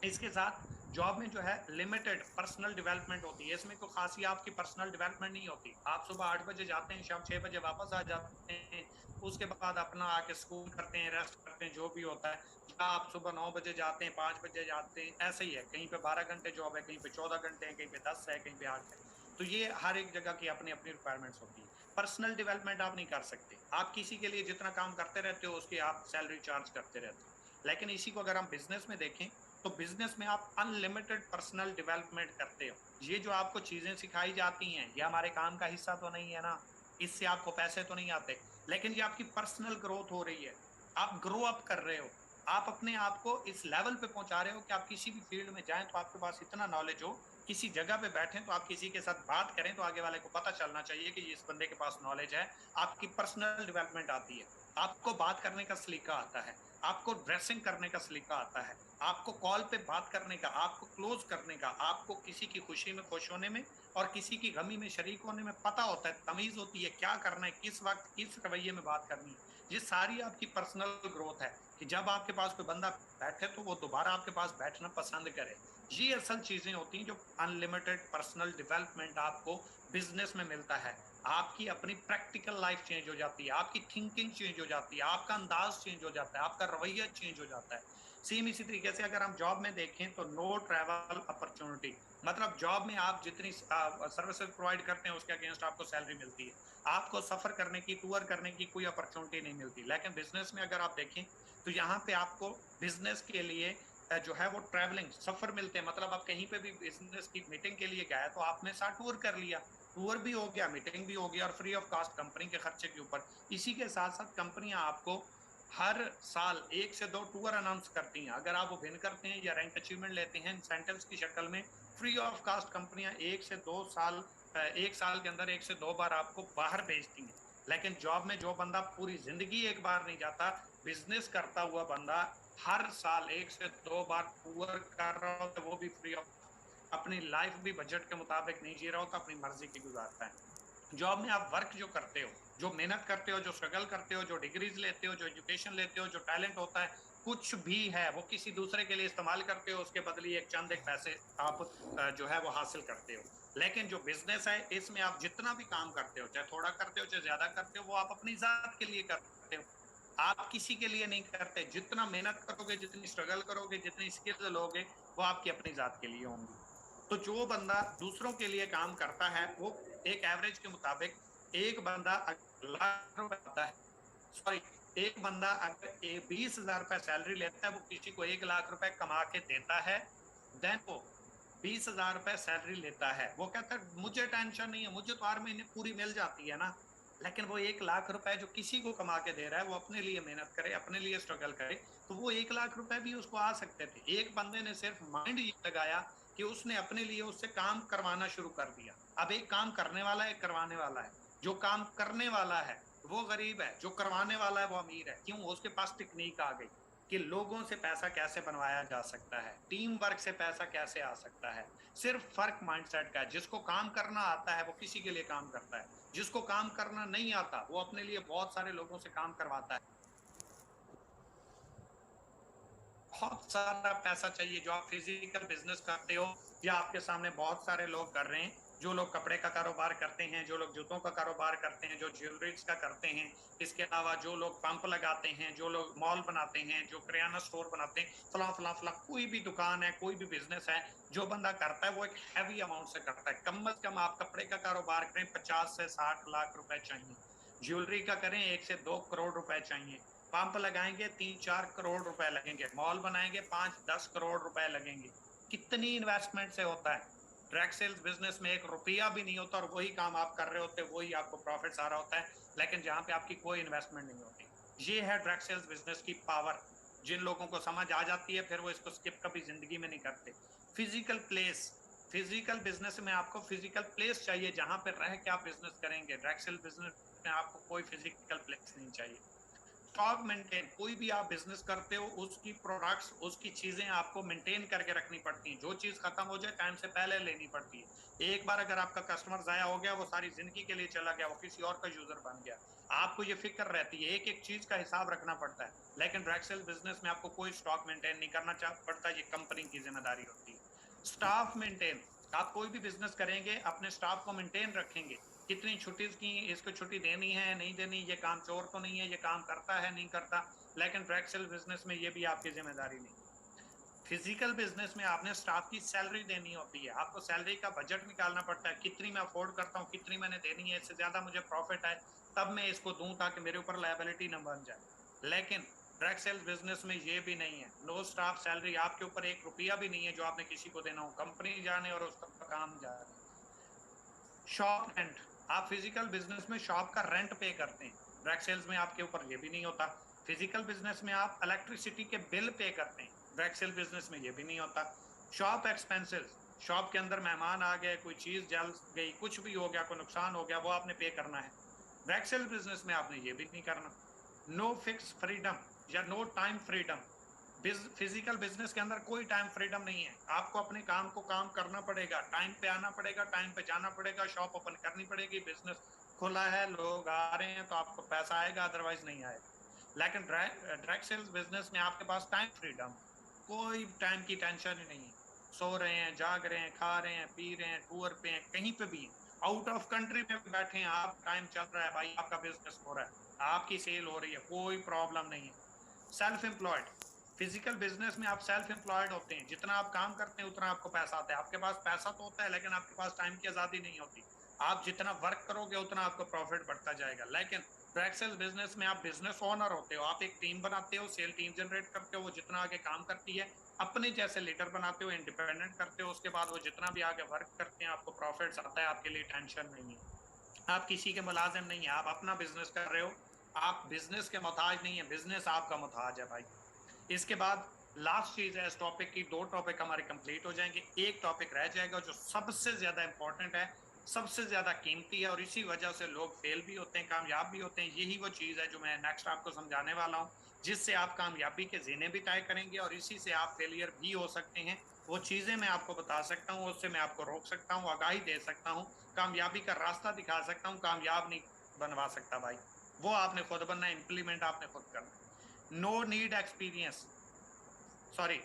इसके साथ जॉब में जो है लिमिटेड पर्सनल डेवलपमेंट होती है, इसमें कोई खासी आपकी पर्सनल डेवलपमेंट नहीं होती। आप सुबह 8 बजे जाते हैं, शाम 6 बजे वापस आ जाते हैं, उसके बाद अपना आके स्कूल करते हैं, रेस्ट करते हैं, जो भी होता है। या आप सुबह 9 बजे जाते हैं, 5 बजे जाते हैं, ऐसे ही है। कहीं पे 12 घंटे जॉब है, कहीं पे 14 घंटे है, कहीं पे 10 है, कहीं पे 8 है। तो ये हर एक जगह की अपनी अपनी रिक्वायरमेंट्स होती है। पर्सनल डेवलपमेंट आप नहीं कर सकते, आप किसी के लिए जितना काम करते रहते हो उसकी आप सैलरी चार्ज करते रहते हो। लेकिन इसी को अगर हम बिजनेस में देखें तो बिजनेस में आप अनलिमिटेड पर्सनल डेवलपमेंट करते हो। ये जो आपको चीजें सिखाई जाती हैं, ये हमारे काम का हिस्सा तो नहीं है ना, इससे आपको पैसे तो नहीं आते, लेकिन ये आपकी पर्सनल ग्रोथ हो रही है। आप ग्रो अप कर रहे हो, आप अपने आप को इस लेवल पे पहुंचा रहे हो कि आप किसी भी फील्ड में जाएं तो आपके पास इतना नॉलेज हो, किसी जगह पे बैठें तो आप किसी के साथ बात करें तो आगे वाले को पता चलना चाहिए कि इस बंदे के पास नॉलेज है। आपकी पर्सनल डेवलपमेंट आती है, आपको बात करने का सलीका आता है, आपको ड्रेसिंग करने का सलीका आता है, आपको कॉल पे बात करने का, आपको क्लोज करने का, आपको किसी की खुशी में खुश होने में और किसी की गमी में शरीक होने में पता होता है, तमीज होती है क्या करना है, किस वक्त किस रवैये में बात करनी है। ये सारी आपकी पर्सनल ग्रोथ है कि जब आपके पास कोई बंदा बैठे तो वो दोबारा आपके पास बैठना पसंद करे। ये असल चीजें होती हैं जो अनलिमिटेड पर्सनल डेवलपमेंट आपको बिजनेस में मिलता है। आपकी अपनी प्रैक्टिकल लाइफ चेंज हो जाती है, आपकी थिंकिंग चेंज हो जाती है, आपका अंदाज चेंज हो जाता है, आपका रवैया चेंज हो जाता है। सेम इसी तरीके से अगर हम जॉब में देखें तो नो ट्रैवल अपॉर्चुनिटी, मतलब जॉब में आप जितनी सर्विसेज प्रोवाइड करते हैं उसके अगेंस्ट आपको सैलरी मिलती है, आपको सफर करने की, टूर करने की कोई अपॉर्चुनिटी नहीं मिलती। लेकिन बिजनेस में अगर आप देखें तो यहाँ पे आपको बिजनेस के लिए जो है वो ट्रैवलिंग सफर मिलते हैं। मतलब आप कहीं पे भी बिजनेस की मीटिंग के लिए गए तो आपने साथ टूर कर लिया, टूर भी हो गया, मीटिंग भी हो गया, और फ्री ऑफ कॉस्ट कंपनी के खर्चे के ऊपर। इसी के साथ साथ कंपनियां आपको हर साल 1 से 2 टूर अनाउंस करती हैं। अगर आप वो विन करते हैं या रैंक अचीवमेंट लेते हैं इंसेंटिव्स की शक्ल में, फ्री ऑफ कॉस्ट कंपनियां 1 से 2 साल 1 साल के अंदर 1 से 2 बार आपको बाहर भेजती हैं। लेकिन जॉब में जो बंदा पूरी जिंदगी एक बार नहीं जाता, बिजनेस करता हुआ बंदा हर साल 1 से 2 बार टूर कर रहा होता है, वो भी फ्री ऑफ। अपनी लाइफ भी बजट के मुताबिक नहीं जी रहा होता, अपनी मर्जी की गुजारता है। जॉब में आप वर्क जो करते हो, जो मेहनत करते हो, जो स्ट्रगल करते हो, जो डिग्रीज लेते हो, जो एजुकेशन लेते हो, जो टैलेंट होता है, कुछ भी है वो किसी दूसरे के लिए इस्तेमाल करते हो, उसके बदले एक चंद एक पैसे आप जो है वो हासिल करते हो। लेकिन जो बिजनेस है इसमें आप जितना भी काम करते हो, चाहे थोड़ा करते हो चाहे ज्यादा करते हो, वो आप अपनी जात के लिए करते हो, आप किसी के लिए नहीं करते। जितना मेहनत करोगे, जितनी स्ट्रगल करोगे, जितनी स्किल लोगे, वो आपकी अपनी जात के लिए होंगी। तो जो बंदा दूसरों के लिए काम करता है, वो एक एवरेज के मुताबिक एक बंदा लाख रुपए आता है, सॉरी, एक बंदा अगर 20,000 रुपए सैलरी लेता है, वो किसी को 1 लाख रुपए कमा के देता है, देन वो 20,000 रुपए सैलरी लेता है। वो कहता है मुझे टेंशन नहीं है, मुझे तो हर महीने पूरी मिल जाती है ना। लेकिन वो 1 लाख रुपए जो किसी को कमा के दे रहा है, वो अपने लिए मेहनत करे, अपने लिए स्ट्रगल करे, तो वो 1 लाख रुपए भी उसको आ सकते थे। एक बंदे ने सिर्फ माइंड ये लगाया कि उसने अपने लिए उससे काम करवाना शुरू कर दिया। अब एक काम करने वाला है, एक करवाने वाला है। जो काम करने वाला है वो गरीब है, जो करवाने वाला है वो अमीर है। क्यों? उसके पास टेक्निक आ गई कि लोगों से पैसा कैसे बनवाया जा सकता है, टीम वर्क से पैसा कैसे आ सकता है। सिर्फ फर्क माइंडसेट का है। जिसको काम करना आता है वो किसी के लिए काम करता है, जिसको काम करना नहीं आता वो अपने लिए बहुत सारे लोगों से काम करवाता है। बहुत सारा पैसा चाहिए। जो आप फिजिकल बिजनेस करते हो या आपके सामने बहुत सारे लोग कर रहे हैं, जो लोग कपड़े का कारोबार करते हैं, जो लोग जूतों का कारोबार करते हैं, जो ज्वेलरीज का करते हैं, इसके अलावा जो लोग पंप लगाते हैं, जो लोग मॉल बनाते हैं, जो किराना स्टोर बनाते हैं, फला फला फला, कोई भी दुकान है, कोई भी बिजनेस है, जो बंदा करता है वो एक हैवी अमाउंट से करता है। कम से कम आप कपड़े का कारोबार करें 50 से 60 लाख रुपए चाहिए, ज्वेलरी का करें 1 से 2 करोड़ रुपए चाहिए, पंप लगाएंगे 3-4 करोड़ रुपए लगेंगे, मॉल बनाएंगे 5-10 करोड़ रुपए लगेंगे। कितनी इन्वेस्टमेंट से होता है। डायरेक्ट सेल्स बिजनेस में 1 रुपया भी नहीं होता और वही काम आप कर रहे होते, वही आपको प्रॉफिट आ रहा होता है, लेकिन जहां पे आपकी कोई इन्वेस्टमेंट नहीं होती। ये है डायरेक्ट सेल्स बिजनेस की पावर। जिन लोगों को समझ आ जाती है फिर वो इसको स्किप कभी जिंदगी में नहीं करते। फिजिकल प्लेस, फिजिकल बिजनेस में आपको फिजिकल प्लेस चाहिए जहां पे रह के आप बिजनेस करेंगे। डायरेक्ट सेल बिजनेस में आपको कोई फिजिकल प्लेस नहीं चाहिए। स्टॉक मेंटेन, कोई भी आप बिजनेस करते हो उसकी प्रोडक्ट्स, उसकी चीजें आपको मेंटेन करके रखनी पड़ती हैं। जो चीज खत्म हो जाए टाइम से पहले लेनी पड़ती है। एक बार अगर आपका कस्टमर जाया हो गया, वो सारी जिंदगी के लिए चला गया, वो किसी और का यूजर बन गया, आपको ये फिक्र रहती है, एक एक चीज का हिसाब रखना पड़ता है। लेकिन डायरेक्ट सेल बिजनेस में आपको कोई स्टॉक मेंटेन नहीं करना पड़ता, ये कंपनी की जिम्मेदारी होती है। स्टाफ मेंटेन, आप कोई भी बिजनेस करेंगे अपने स्टाफ को मेंटेन रखेंगे। कितनी छुट्टी की, इसको छुट्टी देनी है नहीं देनी, ये काम चोर तो नहीं है, ये काम करता है नहीं करता। लेकिन डायरेक्ट सेल बिजनेस में ये भी आपकी जिम्मेदारी नहीं। फिजिकल बिजनेस में आपने स्टाफ की सैलरी देनी होती है, आपको सैलरी का बजट निकालना पड़ता है, कितनी मैं अफोर्ड करता हूँ, कितनी मैंने देनी है, इससे ज्यादा मुझे प्रॉफिट है तब मैं इसको दूं ताकि मेरे ऊपर लायबिलिटी न बन जाए। लेकिन डायरेक्ट सेल्स बिजनेस में ये भी नहीं है। नो स्टाफ सैलरी, आपके ऊपर 1 रुपया भी नहीं है जो आपने किसी को देना हो, कंपनी जाने और उसका काम जाने। शॉप रेंट, आप फिजिकल बिजनेस में शॉप का रेंट पे करते हैं, डायरेक्ट सेल्स में आपके ऊपर ये भी नहीं होता। फिजिकल बिजनेस में आप इलेक्ट्रिसिटी के बिल पे करते हैं, डायरेक्ट सेल बिजनेस में ये भी नहीं होता। शॉप एक्सपेंसेस, शॉप के अंदर मेहमान आ गए, कोई चीज जल गई, कुछ भी हो गया, कोई नुकसान हो गया, वो आपने पे करना है। डायरेक्ट सेल बिजनेस में आपने ये भी नहीं करना। नो फिक्स फ्रीडम या no time freedom, physical business के अंदर कोई टाइम फ्रीडम नहीं है। आपको अपने काम को काम करना पड़ेगा, टाइम पे आना पड़ेगा, टाइम पे जाना पड़ेगा, शॉप ओपन करनी पड़ेगी, बिजनेस खुला है, लोग आ रहे हैं तो आपको पैसा आएगा, अदरवाइज नहीं आएगा। लेकिन डायरेक्ट सेल्स बिजनेस में आपके पास टाइम फ्रीडम, कोई टाइम की टेंशन ही नहीं है। सो रहे हैं, जाग रहे हैं, खा रहे हैं, पी रहे हैं, टूर पे हैं, कहीं पे भी आउट ऑफ कंट्री में बैठे हैं आप, टाइम चल रहा है भाई, आपका बिजनेस हो रहा है, आपकी सेल हो रही है, कोई प्रॉब्लम नहीं है। सेल्फ एम्प्लॉयड, फिजिकल बिजनेस में आप सेल्फ एम्प्लॉयड होते हैं, जितना आप काम करते हैं उतना आपको पैसा आता है। आपके पास पैसा तो होता है लेकिन आपके पास टाइम की आजादी नहीं होती। आप जितना वर्क करोगे उतना आपको प्रॉफिट बढ़ता जाएगा। लेकिन डायरेक्ट सेल बिजनेस में आप बिजनेस ओनर होते हो, आप एक टीम बनाते हो, सेल टीम जनरेट करते हो, वो जितना आगे काम करती है अपने जैसे लीडर बनाते हो, इंडिपेंडेंट करते हो, उसके बाद वो जितना भी आगे वर्क करते हैं आपको प्रॉफिट आता है, आपके लिए टेंशन नहीं है, आप किसी के मुलाजिम नहीं है, आप अपना बिजनेस कर रहे हो, आप बिजनेस के मोहताज नहीं है, बिजनेस आपका मोहताज है भाई। इसके बाद लास्ट चीज है इस टॉपिक की, 2 टॉपिक हमारे कंप्लीट हो जाएंगे, एक टॉपिक रह जाएगा जो सबसे ज्यादा इंपॉर्टेंट है, सबसे ज्यादा कीमती है, और इसी वजह से लोग फेल भी होते हैं, कामयाब भी होते हैं। यही वो चीज है जो मैं नेक्स्ट आपको समझाने वाला हूँ, जिससे आप कामयाबी के जीने भी तय करेंगे और इसी से आप फेलियर भी हो सकते हैं। वो चीजें मैं आपको बता सकता हूँ, उससे मैं आपको रोक सकता हूँ, आगाही दे सकता हूँ, कामयाबी का रास्ता दिखा सकता हूँ, कामयाब नहीं बनवा सकता भाई। वो आपने खुद बनना है, इंप्लीमेंट आपने खुद करना है। No need experience, sorry,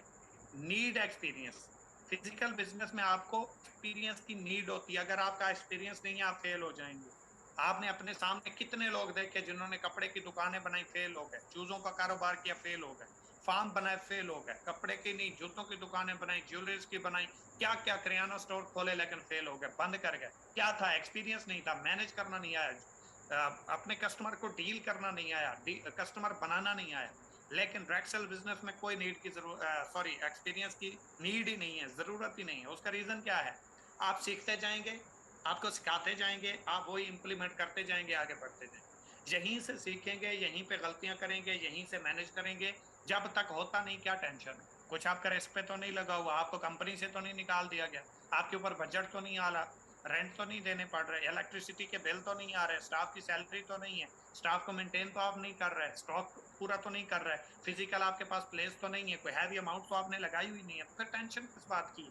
need experience, physical business में आपको एक्सपीरियंस की नीड होती है। अगर आपका एक्सपीरियंस नहीं है आप फेल हो जाएंगे। आपने अपने सामने कितने लोग देखे जिन्होंने कपड़े की दुकानें बनाई, फेल हो गए। चूजों का कारोबार किया, फेल हो गए। फार्म बनाए, फेल हो गए। कपड़े की नहीं, जूतों की दुकानें बनाई, ज्वेलरीज की बनाई, क्या क्या किराना स्टोर खोले, लेकिन फेल हो गए, बंद कर गए। क्या था? एक्सपीरियंस नहीं था, मैनेज करना नहीं आया, अपने कस्टमर को डील करना नहीं आया, कस्टमर बनाना नहीं आया। लेकिन रेक्सेल बिजनेस में कोई नीड की जरूरत, सॉरी, एक्सपीरियंस की नीड ही नहीं है, जरूरत ही नहीं है। उसका रीजन क्या है? आप सीखते जाएंगे, आपको सिखाते जाएंगे, आप वही इंप्लीमेंट करते जाएंगे, आगे बढ़ते जाएंगे। यहीं से सीखेंगे, यहीं पे गलतियां करेंगे, यहीं से मैनेज करेंगे। जब तक होता नहीं, क्या टेंशन है? कुछ आपका रिस्क पे तो नहीं लगा हुआ, आपको कंपनी से तो नहीं निकाल दिया गया, आपके ऊपर बजट तो नहीं आ रहा, रेंट तो नहीं देने पड़ रहे, इलेक्ट्रिसिटी के बिल तो नहीं आ रहे, स्टाफ की सैलरी तो नहीं है, स्टाफ को मेंटेन तो आप नहीं कर रहे, स्टॉक पूरा तो नहीं कर रहे, फिजिकल आपके पास प्लेस तो नहीं है, कोई हैवी अमाउंट तो आपने लगाई हुई नहीं है, तो फिर टेंशन किस बात की?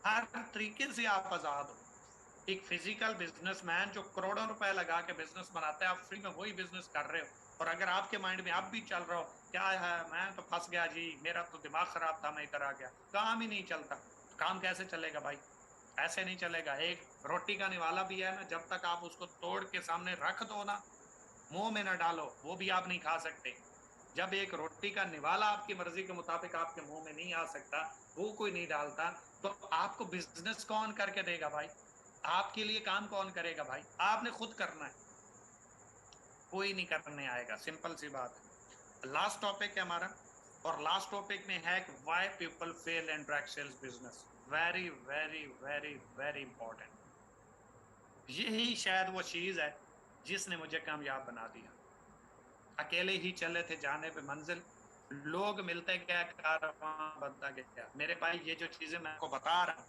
हर तरीके से आप आजाद हो। एक फिजिकल बिजनेसमैन जो करोड़ों रुपए लगा के बिजनेस बनाता है, आप फ्री में वही बिजनेस कर रहे हो। और अगर आपके माइंड में आप भी चल रहा हो, क्या है, मैं तो फंस गया जी, मेरा तो दिमाग खराब था, मैं इधर आ गया, काम ही नहीं चलता। काम कैसे चलेगा भाई? ऐसे नहीं चलेगा। एक रोटी का निवाला भी है ना, जब तक आप उसको तोड़ के सामने रख दो ना, मुंह में ना डालो, वो भी आप नहीं खा सकते। जब एक रोटी का निवाला आपकी मर्जी के मुताबिक आपके मुंह में नहीं आ सकता, वो कोई नहीं डालता, तो आपको बिजनेस कौन करके देगा भाई? आपके लिए काम कौन करेगा भाई? आपने खुद करना है, कोई नहीं करने आएगा। सिंपल सी बात है। लास्ट टॉपिक है हमारा, और लास्ट टॉपिक में है कि why people fail in direct sales business. Very very very very important. यही शायद वो चीज है जिसने मुझे कामयाब बना दिया। अकेले ही चले थे जाने पे मंजिल, लोग मिलते गए, कारवां बनता गया। मेरे भाई, ये जो चीजें मैं आपको बता रहा हूँ,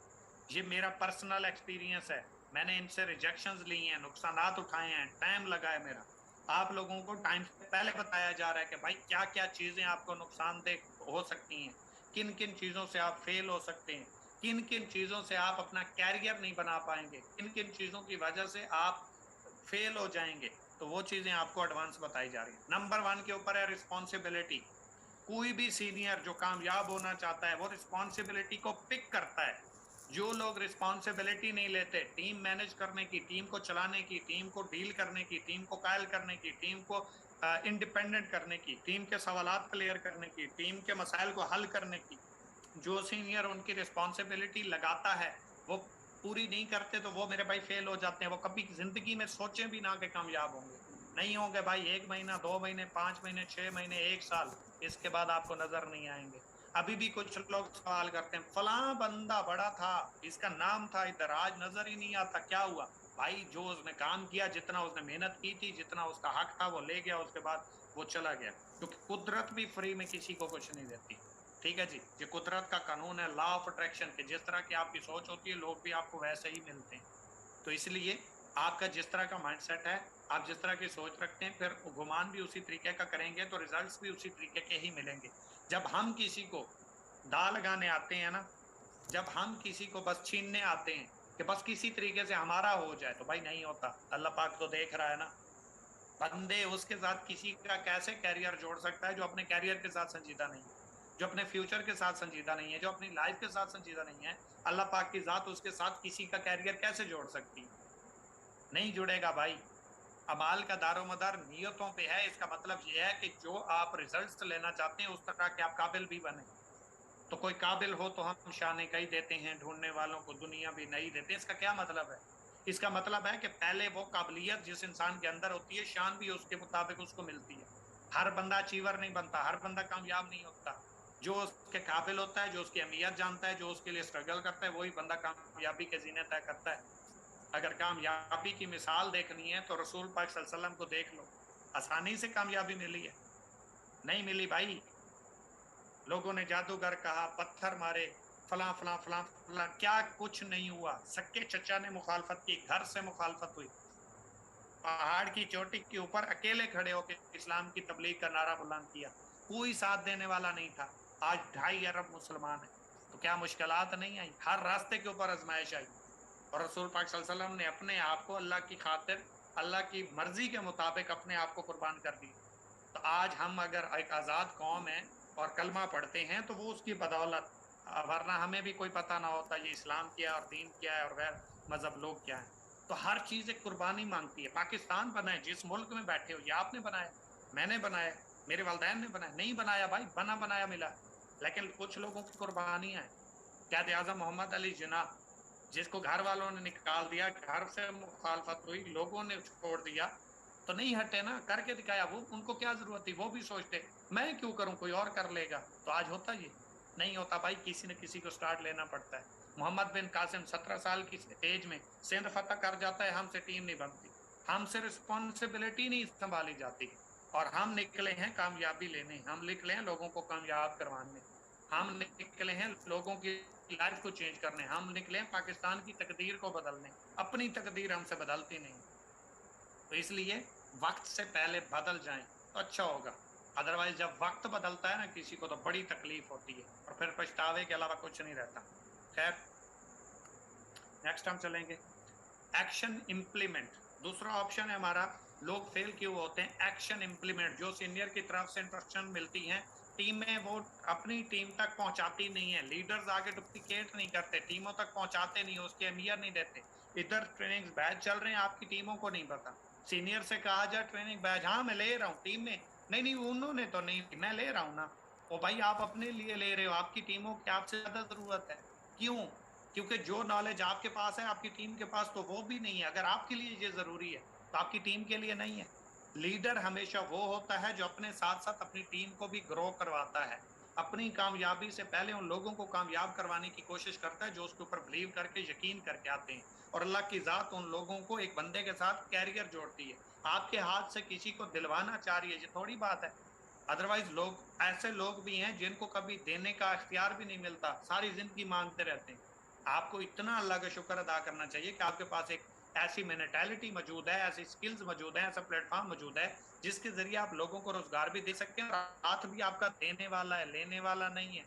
ये मेरा पर्सनल एक्सपीरियंस है। मैंने इनसे रिजेक्शंस ली हैं, नुकसानात उठाए हैं, टाइम लगा है मेरा। आप लोगों को टाइम से पहले बताया जा रहा है कि भाई क्या क्या चीजें आपको नुकसानदेह हो सकती हैं, किन किन चीजों से आप फेल हो सकते हैं, किन किन चीजों से आप अपना कैरियर नहीं बना पाएंगे, किन किन चीजों की वजह से आप फेल हो जाएंगे। तो वो चीजें आपको एडवांस बताई जा रही है। नंबर 1 के ऊपर है रिस्पॉन्सिबिलिटी। कोई भी सीनियर जो कामयाब होना चाहता है, वो रिस्पॉन्सिबिलिटी को पिक करता है। जो लोग रिस्पॉन्सिबिलिटी नहीं लेते, टीम मैनेज करने की, टीम को चलाने की, टीम को डील करने की, टीम को कायल करने की, टीम को इंडिपेंडेंट करने की, टीम के सवालात क्लियर करने की, टीम के मसाइल को हल करने की, जो सीनियर उनकी रिस्पॉन्सिबिलिटी लगाता है, वो पूरी नहीं करते, तो वो मेरे भाई फेल हो जाते हैं। वो कभी जिंदगी में सोचे भी ना कि कामयाब होंगे, नहीं होंगे भाई। 1 महीना, 2 महीने, 5 महीने, 6 महीने, 1 साल, इसके बाद आपको नजर नहीं आएंगे। अभी भी कुछ लोग सवाल करते हैं, फला बंदा बड़ा था, इसका नाम था इधर, आज नजर ही नहीं आता, क्या हुआ? भाई जो उसने काम किया, जितना उसने मेहनत की थी, जितना उसका हक था, वो ले गया, उसके बाद वो चला गया। क्योंकि कुदरत भी फ्री में किसी को कुछ नहीं देती। ठीक है जी, ये कुदरत का कानून है, लॉ ऑफ अट्रैक्शन के। जिस तरह की आपकी सोच होती है, लोग भी आपको वैसे ही मिलते हैं। तो इसलिए आपका जिस तरह का माइंडसेट है, आप जिस तरह की सोच रखते हैं, फिर गुमान भी उसी तरीके का करेंगे, तो रिजल्ट्स भी उसी तरीके के ही मिलेंगे। जब हम किसी को दा लगाने आते हैं ना, जब हम किसी को बस छीनने आते हैं कि बस किसी तरीके से हमारा हो जाए, तो भाई नहीं होता। अल्लाह पाक तो देख रहा है ना। बंदे उसके साथ किसी का कैसे कैरियर जोड़ सकता है जो अपने कैरियर के साथ संजीदा नहीं है, जो अपने फ्यूचर के साथ संजीदा नहीं है, जो अपनी लाइफ के साथ संजीदा नहीं है। अल्लाह पाक की जात उसके साथ किसी का कैरियर कैसे जोड़ सकती है? नहीं जुड़ेगा भाई। अमाल का दारोमदार नियतों पे है। इसका मतलब यह है कि जो आप रिजल्ट्स लेना चाहते हैं, उस तरह के आप काबिल भी बने। तो कोई काबिल हो तो हम शान कई देते हैं, ढूंढने वालों को दुनिया भी नहीं देते। इसका क्या मतलब है? इसका मतलब है कि पहले वो काबिलियत जिस इंसान के अंदर होती है, शान भी उसके मुताबिक उसको मिलती है। हर बंदा अचीवर नहीं बनता, हर बंदा कामयाब नहीं होता। जो उसके काबिल होता है, जो उसकी अहमियत जानता है, जो उसके लिए स्ट्रगल करता है, वही बंदा कामयाबी के जीने तय करता है। अगर कामयाबी की मिसाल देखनी है तो रसूल पाक सल्लल्लाहु अलैहि वसल्लम को देख लो। आसानी से कामयाबी मिली है? नहीं मिली भाई। लोगों ने जादूगर कहा, पत्थर मारे, फला फला फला फला, क्या कुछ नहीं हुआ। सक्के चचा ने मुखालफत की, घर से मुखालफत हुई, पहाड़ की चोटी के ऊपर अकेले खड़े होकर इस्लाम की तबलीग का नारा बुलंद किया, कोई साथ देने वाला नहीं था। आज 2.5 अरब मुसलमान है। तो क्या मुश्किलात नहीं आई? हर रास्ते के ऊपर आजमाइश आई। और रसूल पाक सल्लल्लाहु अलैहि वसल्लम ने अपने आप को अल्लाह की खातिर, अल्लाह की मर्जी के मुताबिक अपने आप को कुर्बान कर दिया। तो आज हम अगर एक आज़ाद कौम है और कलमा पढ़ते हैं, तो वो उसकी बदौलत। वरना हमें भी कोई पता ना होता ये इस्लाम क्या है और दीन क्या है और गैर मजहब लोग क्या है। तो हर चीज एक कुर्बानी मांगती है। पाकिस्तान बनाए, जिस मुल्क में बैठे हो, ये आपने बनाया, मैंने बनाया, मेरे वालिदैन ने बनाया, नहीं बनाया भाई, बना बनाया मिला। लेकिन कुछ लोगों की कुर्बानियां हैं। कैद आजम मोहम्मद अली जिन्ना, जिसको घर वालों ने निकाल दिया, घर से मुखालफत हुई, लोगों ने छोड़ दिया, तो नहीं हटे ना, करके दिखाया। वो उनको क्या जरूरत थी, वो भी सोचते मैं क्यों करूं, कोई और कर लेगा। तो आज होता ये नहीं होता भाई, किसी न किसी को स्टार्ट लेना पड़ता है। मोहम्मद बिन कासिम 17 साल की एज में सिंध फतह कर जाता है, हमसे टीम नहीं बनती, हमसे रिस्पॉन्सिबिलिटी नहीं संभाली जाती। और हम निकले हैं कामयाबी लेने, हम निकले हैं लोगों को कामयाब करवाने, हम निकले हैं लोगों की लाइफ को चेंज करने, हम निकले हैं पाकिस्तान की तकदीर को बदलने। अपनी तकदीर हमसे बदलती नहीं। तो इसलिए वक्त से पहले बदल जाएं तो अच्छा होगा। अदरवाइज जब वक्त बदलता है ना किसी को, तो बड़ी तकलीफ होती है और फिर पछतावे के अलावा कुछ नहीं रहता। खैर, नेक्स्ट हम चलेंगे एक्शन इम्प्लीमेंट। दूसरा ऑप्शन है हमारा, लोग फेल क्यों होते हैं, एक्शन इम्प्लीमेंट। जो सीनियर की तरफ से इंस्ट्रक्शन मिलती हैं, टीम में वो अपनी टीम तक पहुंचाती नहीं है, लीडर्स आगे डुप्लीकेट नहीं करते, टीमों तक पहुंचाते नहीं, उसकी अहमियत नहीं देते। इधर ट्रेनिंग बैच चल रहे हैं, आपकी टीमों को नहीं पता। सीनियर से कहा जाए ट्रेनिंग बैच, हाँ मैं ले रहा हूँ टीम में, नहीं नहीं उन्होंने तो नहीं, मैं ले रहा हूँ ना। ओ भाई, आप अपने लिए ले रहे हो, आपकी टीमों की आपसे ज्यादा जरूरत है। क्यों? क्योंकि जो नॉलेज आपके पास है आपकी टीम के पास तो वो भी नहीं है। अगर आपके लिए ये जरूरी है तो आपकी टीम के लिए नहीं है। लीडर हमेशा वो होता है जो अपने साथ साथ अपनी टीम को भी ग्रो करवाता है, अपनी कामयाबी से पहले उन लोगों को कामयाब करवाने की कोशिश करता है जो उसके ऊपर बिलीव करके, यकीन करके आते हैं। और अल्लाह की जात उन लोगों को एक बंदे के साथ कैरियर जोड़ती है। आपके हाथ से किसी को दिलवाना चाह रही है, ये थोड़ी बात है। अदरवाइज लोग, ऐसे लोग भी हैं जिनको कभी देने का इख्तियार भी नहीं मिलता, सारी जिंदगी मांगते रहते हैं। आपको इतना अल्लाह का शुक्र अदा करना चाहिए कि आपके पास एक ऐसी मेंटालिटी मौजूद है, ऐसी स्किल्स मौजूद है, ऐसा प्लेटफॉर्म मौजूद है जिसके जरिए आप लोगों को रोजगार भी दे सकते हैं और हाथ भी आपका देने वाला है, लेने वाला नहीं है।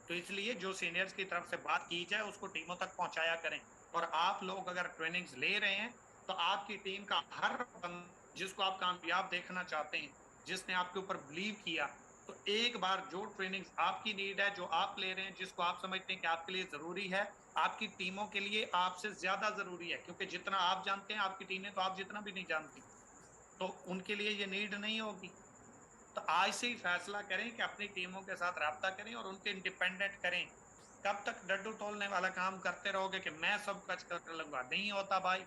तो इसलिए जो सीनियर्स की तरफ से बात की जाए उसको टीमों तक पहुंचाया करें। और आप लोग अगर ट्रेनिंग्स ले रहे हैं तो आपकी टीम का हर जिसको आप कामयाब देखना चाहते हैं, जिसने आपके ऊपर बिलीव किया, तो एक बार जो ट्रेनिंग्स आपकी नीड है, जो आप ले रहे हैं, जिसको आप समझते हैं कि आपके लिए जरूरी है, आपकी टीमों के लिए आपसे ज्यादा जरूरी है, क्योंकि जितना आप जानते हैं आपकी टीमें तो आप जितना भी नहीं जानती, तो उनके लिए ये नीड नहीं होगी। तो आज से ही फैसला करें कि अपनी टीमों के साथ राब्ता करें और उनके इंडिपेंडेंट करें। कब तक डड्डू तोलने वाला काम करते रहोगे कि मैं सब कुछ कर लूंगा? नहीं होता भाई।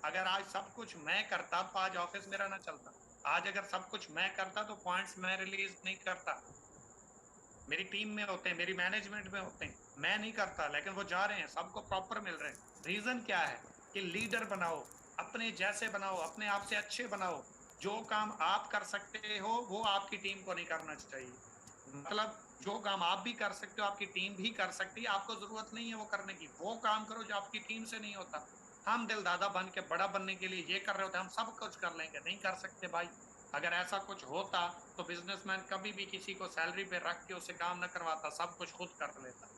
अगर आज सब कुछ मैं करता तो आज ऑफिस मेरा ना चलता। आज अगर सब कुछ मैं करता तो पॉइंट्स मैं रिलीज नहीं करता, मेरी टीम में होते हैं, मेरी मैनेजमेंट में होते हैं, मैं नहीं करता, लेकिन वो जा रहे हैं, सबको प्रॉपर मिल रहे हैं। रीजन क्या है कि लीडर बनाओ, अपने जैसे बनाओ, अपने आप से अच्छे बनाओ। जो काम आप कर सकते हो वो आपकी टीम को नहीं करना चाहिए। मतलब जो काम आप भी कर सकते हो आपकी टीम भी कर सकती है, आपको जरूरत नहीं है वो करने की। वो काम करो जो आपकी टीम से नहीं होता। हम दिल दादा बन के बड़ा बनने के लिए ये कर रहे होते, हम सब कुछ कर लेंगे, नहीं कर सकते भाई। अगर ऐसा कुछ होता तो बिजनेसमैन कभी भी किसी को सैलरी पे रख के उससे काम न करवाता, सब कुछ खुद कर लेता।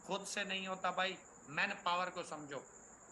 खुद से नहीं होता भाई। मैन पावर को समझो,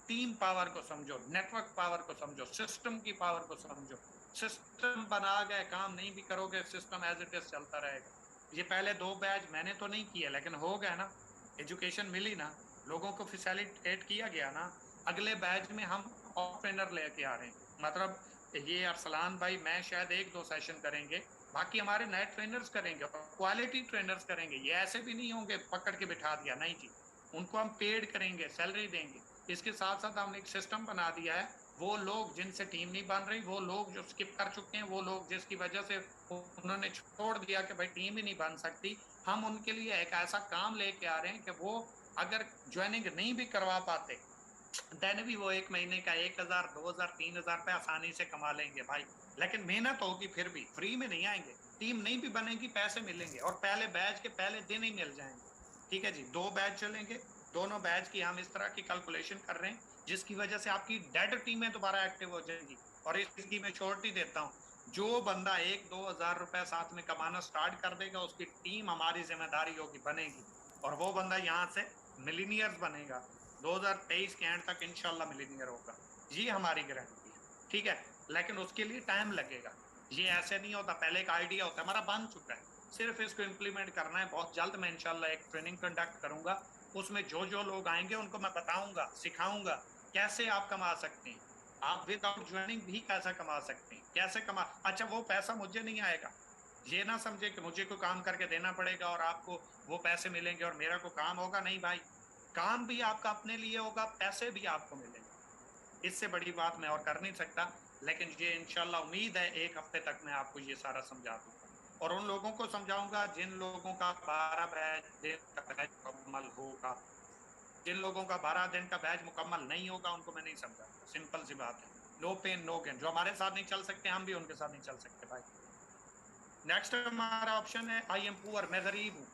टीम पावर को समझो, नेटवर्क पावर को समझो, सिस्टम की पावर को समझो। सिस्टम बना गए, काम नहीं भी करोगे सिस्टम एज इट इज चलता रहेगा। ये पहले 2 बैच मैंने तो नहीं किया लेकिन हो गया ना, एजुकेशन मिली ना, लोगों को फैसिलिटेट किया गया ना। अगले बैच में हम और ट्रेनर लेके आ रहे हैं। मतलब ये अरसलान भाई, मैं शायद 1-2 सेशन करेंगे, बाकी हमारे नए ट्रेनर्स करेंगे और क्वालिटी ट्रेनर्स करेंगे। ये ऐसे भी नहीं होंगे पकड़ के बिठा दिया, नहीं जी। उनको हम पेड करेंगे, सैलरी देंगे। इसके साथ साथ हमने एक सिस्टम बना दिया है, वो लोग जिनसे टीम नहीं बन रही, वो लोग जो स्किप कर चुके हैं, वो लोग जिसकी वजह से उन्होंने छोड़ दिया कि भाई टीम ही नहीं बन सकती, हम उनके लिए एक ऐसा काम लेके आ रहे हैं कि वो अगर ज्वाइनिंग नहीं भी करवा पाते देन भी वो 1 महीने का 1,000, 2,000, 3,000 रुपए आसानी से कमा लेंगे भाई। लेकिन मेहनत होगी, फिर भी फ्री में नहीं आएंगे। टीम नहीं भी बनेगी, पैसे मिलेंगे और पहले बैच के पहले दिन ही मिल जाएंगे। ठीक है जी, 2 बैच चलेंगे, दोनों बैच की हम इस तरह की कैलकुलेशन कर रहे हैं जिसकी वजह से आपकी डेड टीमें दोबारा एक्टिव हो जाएंगी। और इसकी मैं श्योरिटी देता हूँ, जो बंदा 1-2 हजार रुपए साथ में कमाना स्टार्ट कर देगा उसकी टीम हमारी जिम्मेदारी होगी, बनेगी। और वो बंदा यहाँ से मिलीनियर्स बनेगा, 2023 के एंड तक इंशाल्लाह मिलीनियर होगा, ये हमारी गारंटी है। ठीक है, लेकिन उसके लिए टाइम लगेगा। ये ऐसे नहीं होता, पहले एक आइडिया होता है, हमारा बन चुका है, सिर्फ इसको इम्प्लीमेंट करना है। बहुत जल्द मैं इंशाल्लाह एक ट्रेनिंग कंडक्ट करूंगा उसमें जो जो लोग आएंगे उनको मैं बताऊंगा, सिखाऊंगा कैसे आप कमा सकते हैं। आप विदाउट ज्वाइनिंग भी पैसा कमा सकते हैं। कैसे कमा, अच्छा वो पैसा मुझे नहीं आएगा, ये ना समझे कि मुझे को काम करके देना पड़ेगा और आपको वो पैसे मिलेंगे और मेरा को काम होगा। नहीं भाई, काम भी आपका अपने लिए होगा, पैसे भी आपको मिलेंगे। इससे बड़ी बात मैं और कर नहीं सकता। लेकिन ये इंशाल्लाह उम्मीद है 1 हफ्ते तक मैं आपको ये सारा समझा दूंगा, और उन लोगों को समझाऊंगा जिन लोगों का 12 दिन का बैच मुकम्मल होगा। जिन लोगों का 12 दिन का बैच मुकम्मल नहीं होगा उनको मैं नहीं समझाऊंगा। सिंपल सी बात है, नो पेन नो गेन। जो हमारे साथ नहीं चल सकते हम भी उनके साथ नहीं चल सकते भाई। नेक्स्ट हमारा ऑप्शन है आई एम पुअर, मैं गरीब हूँ,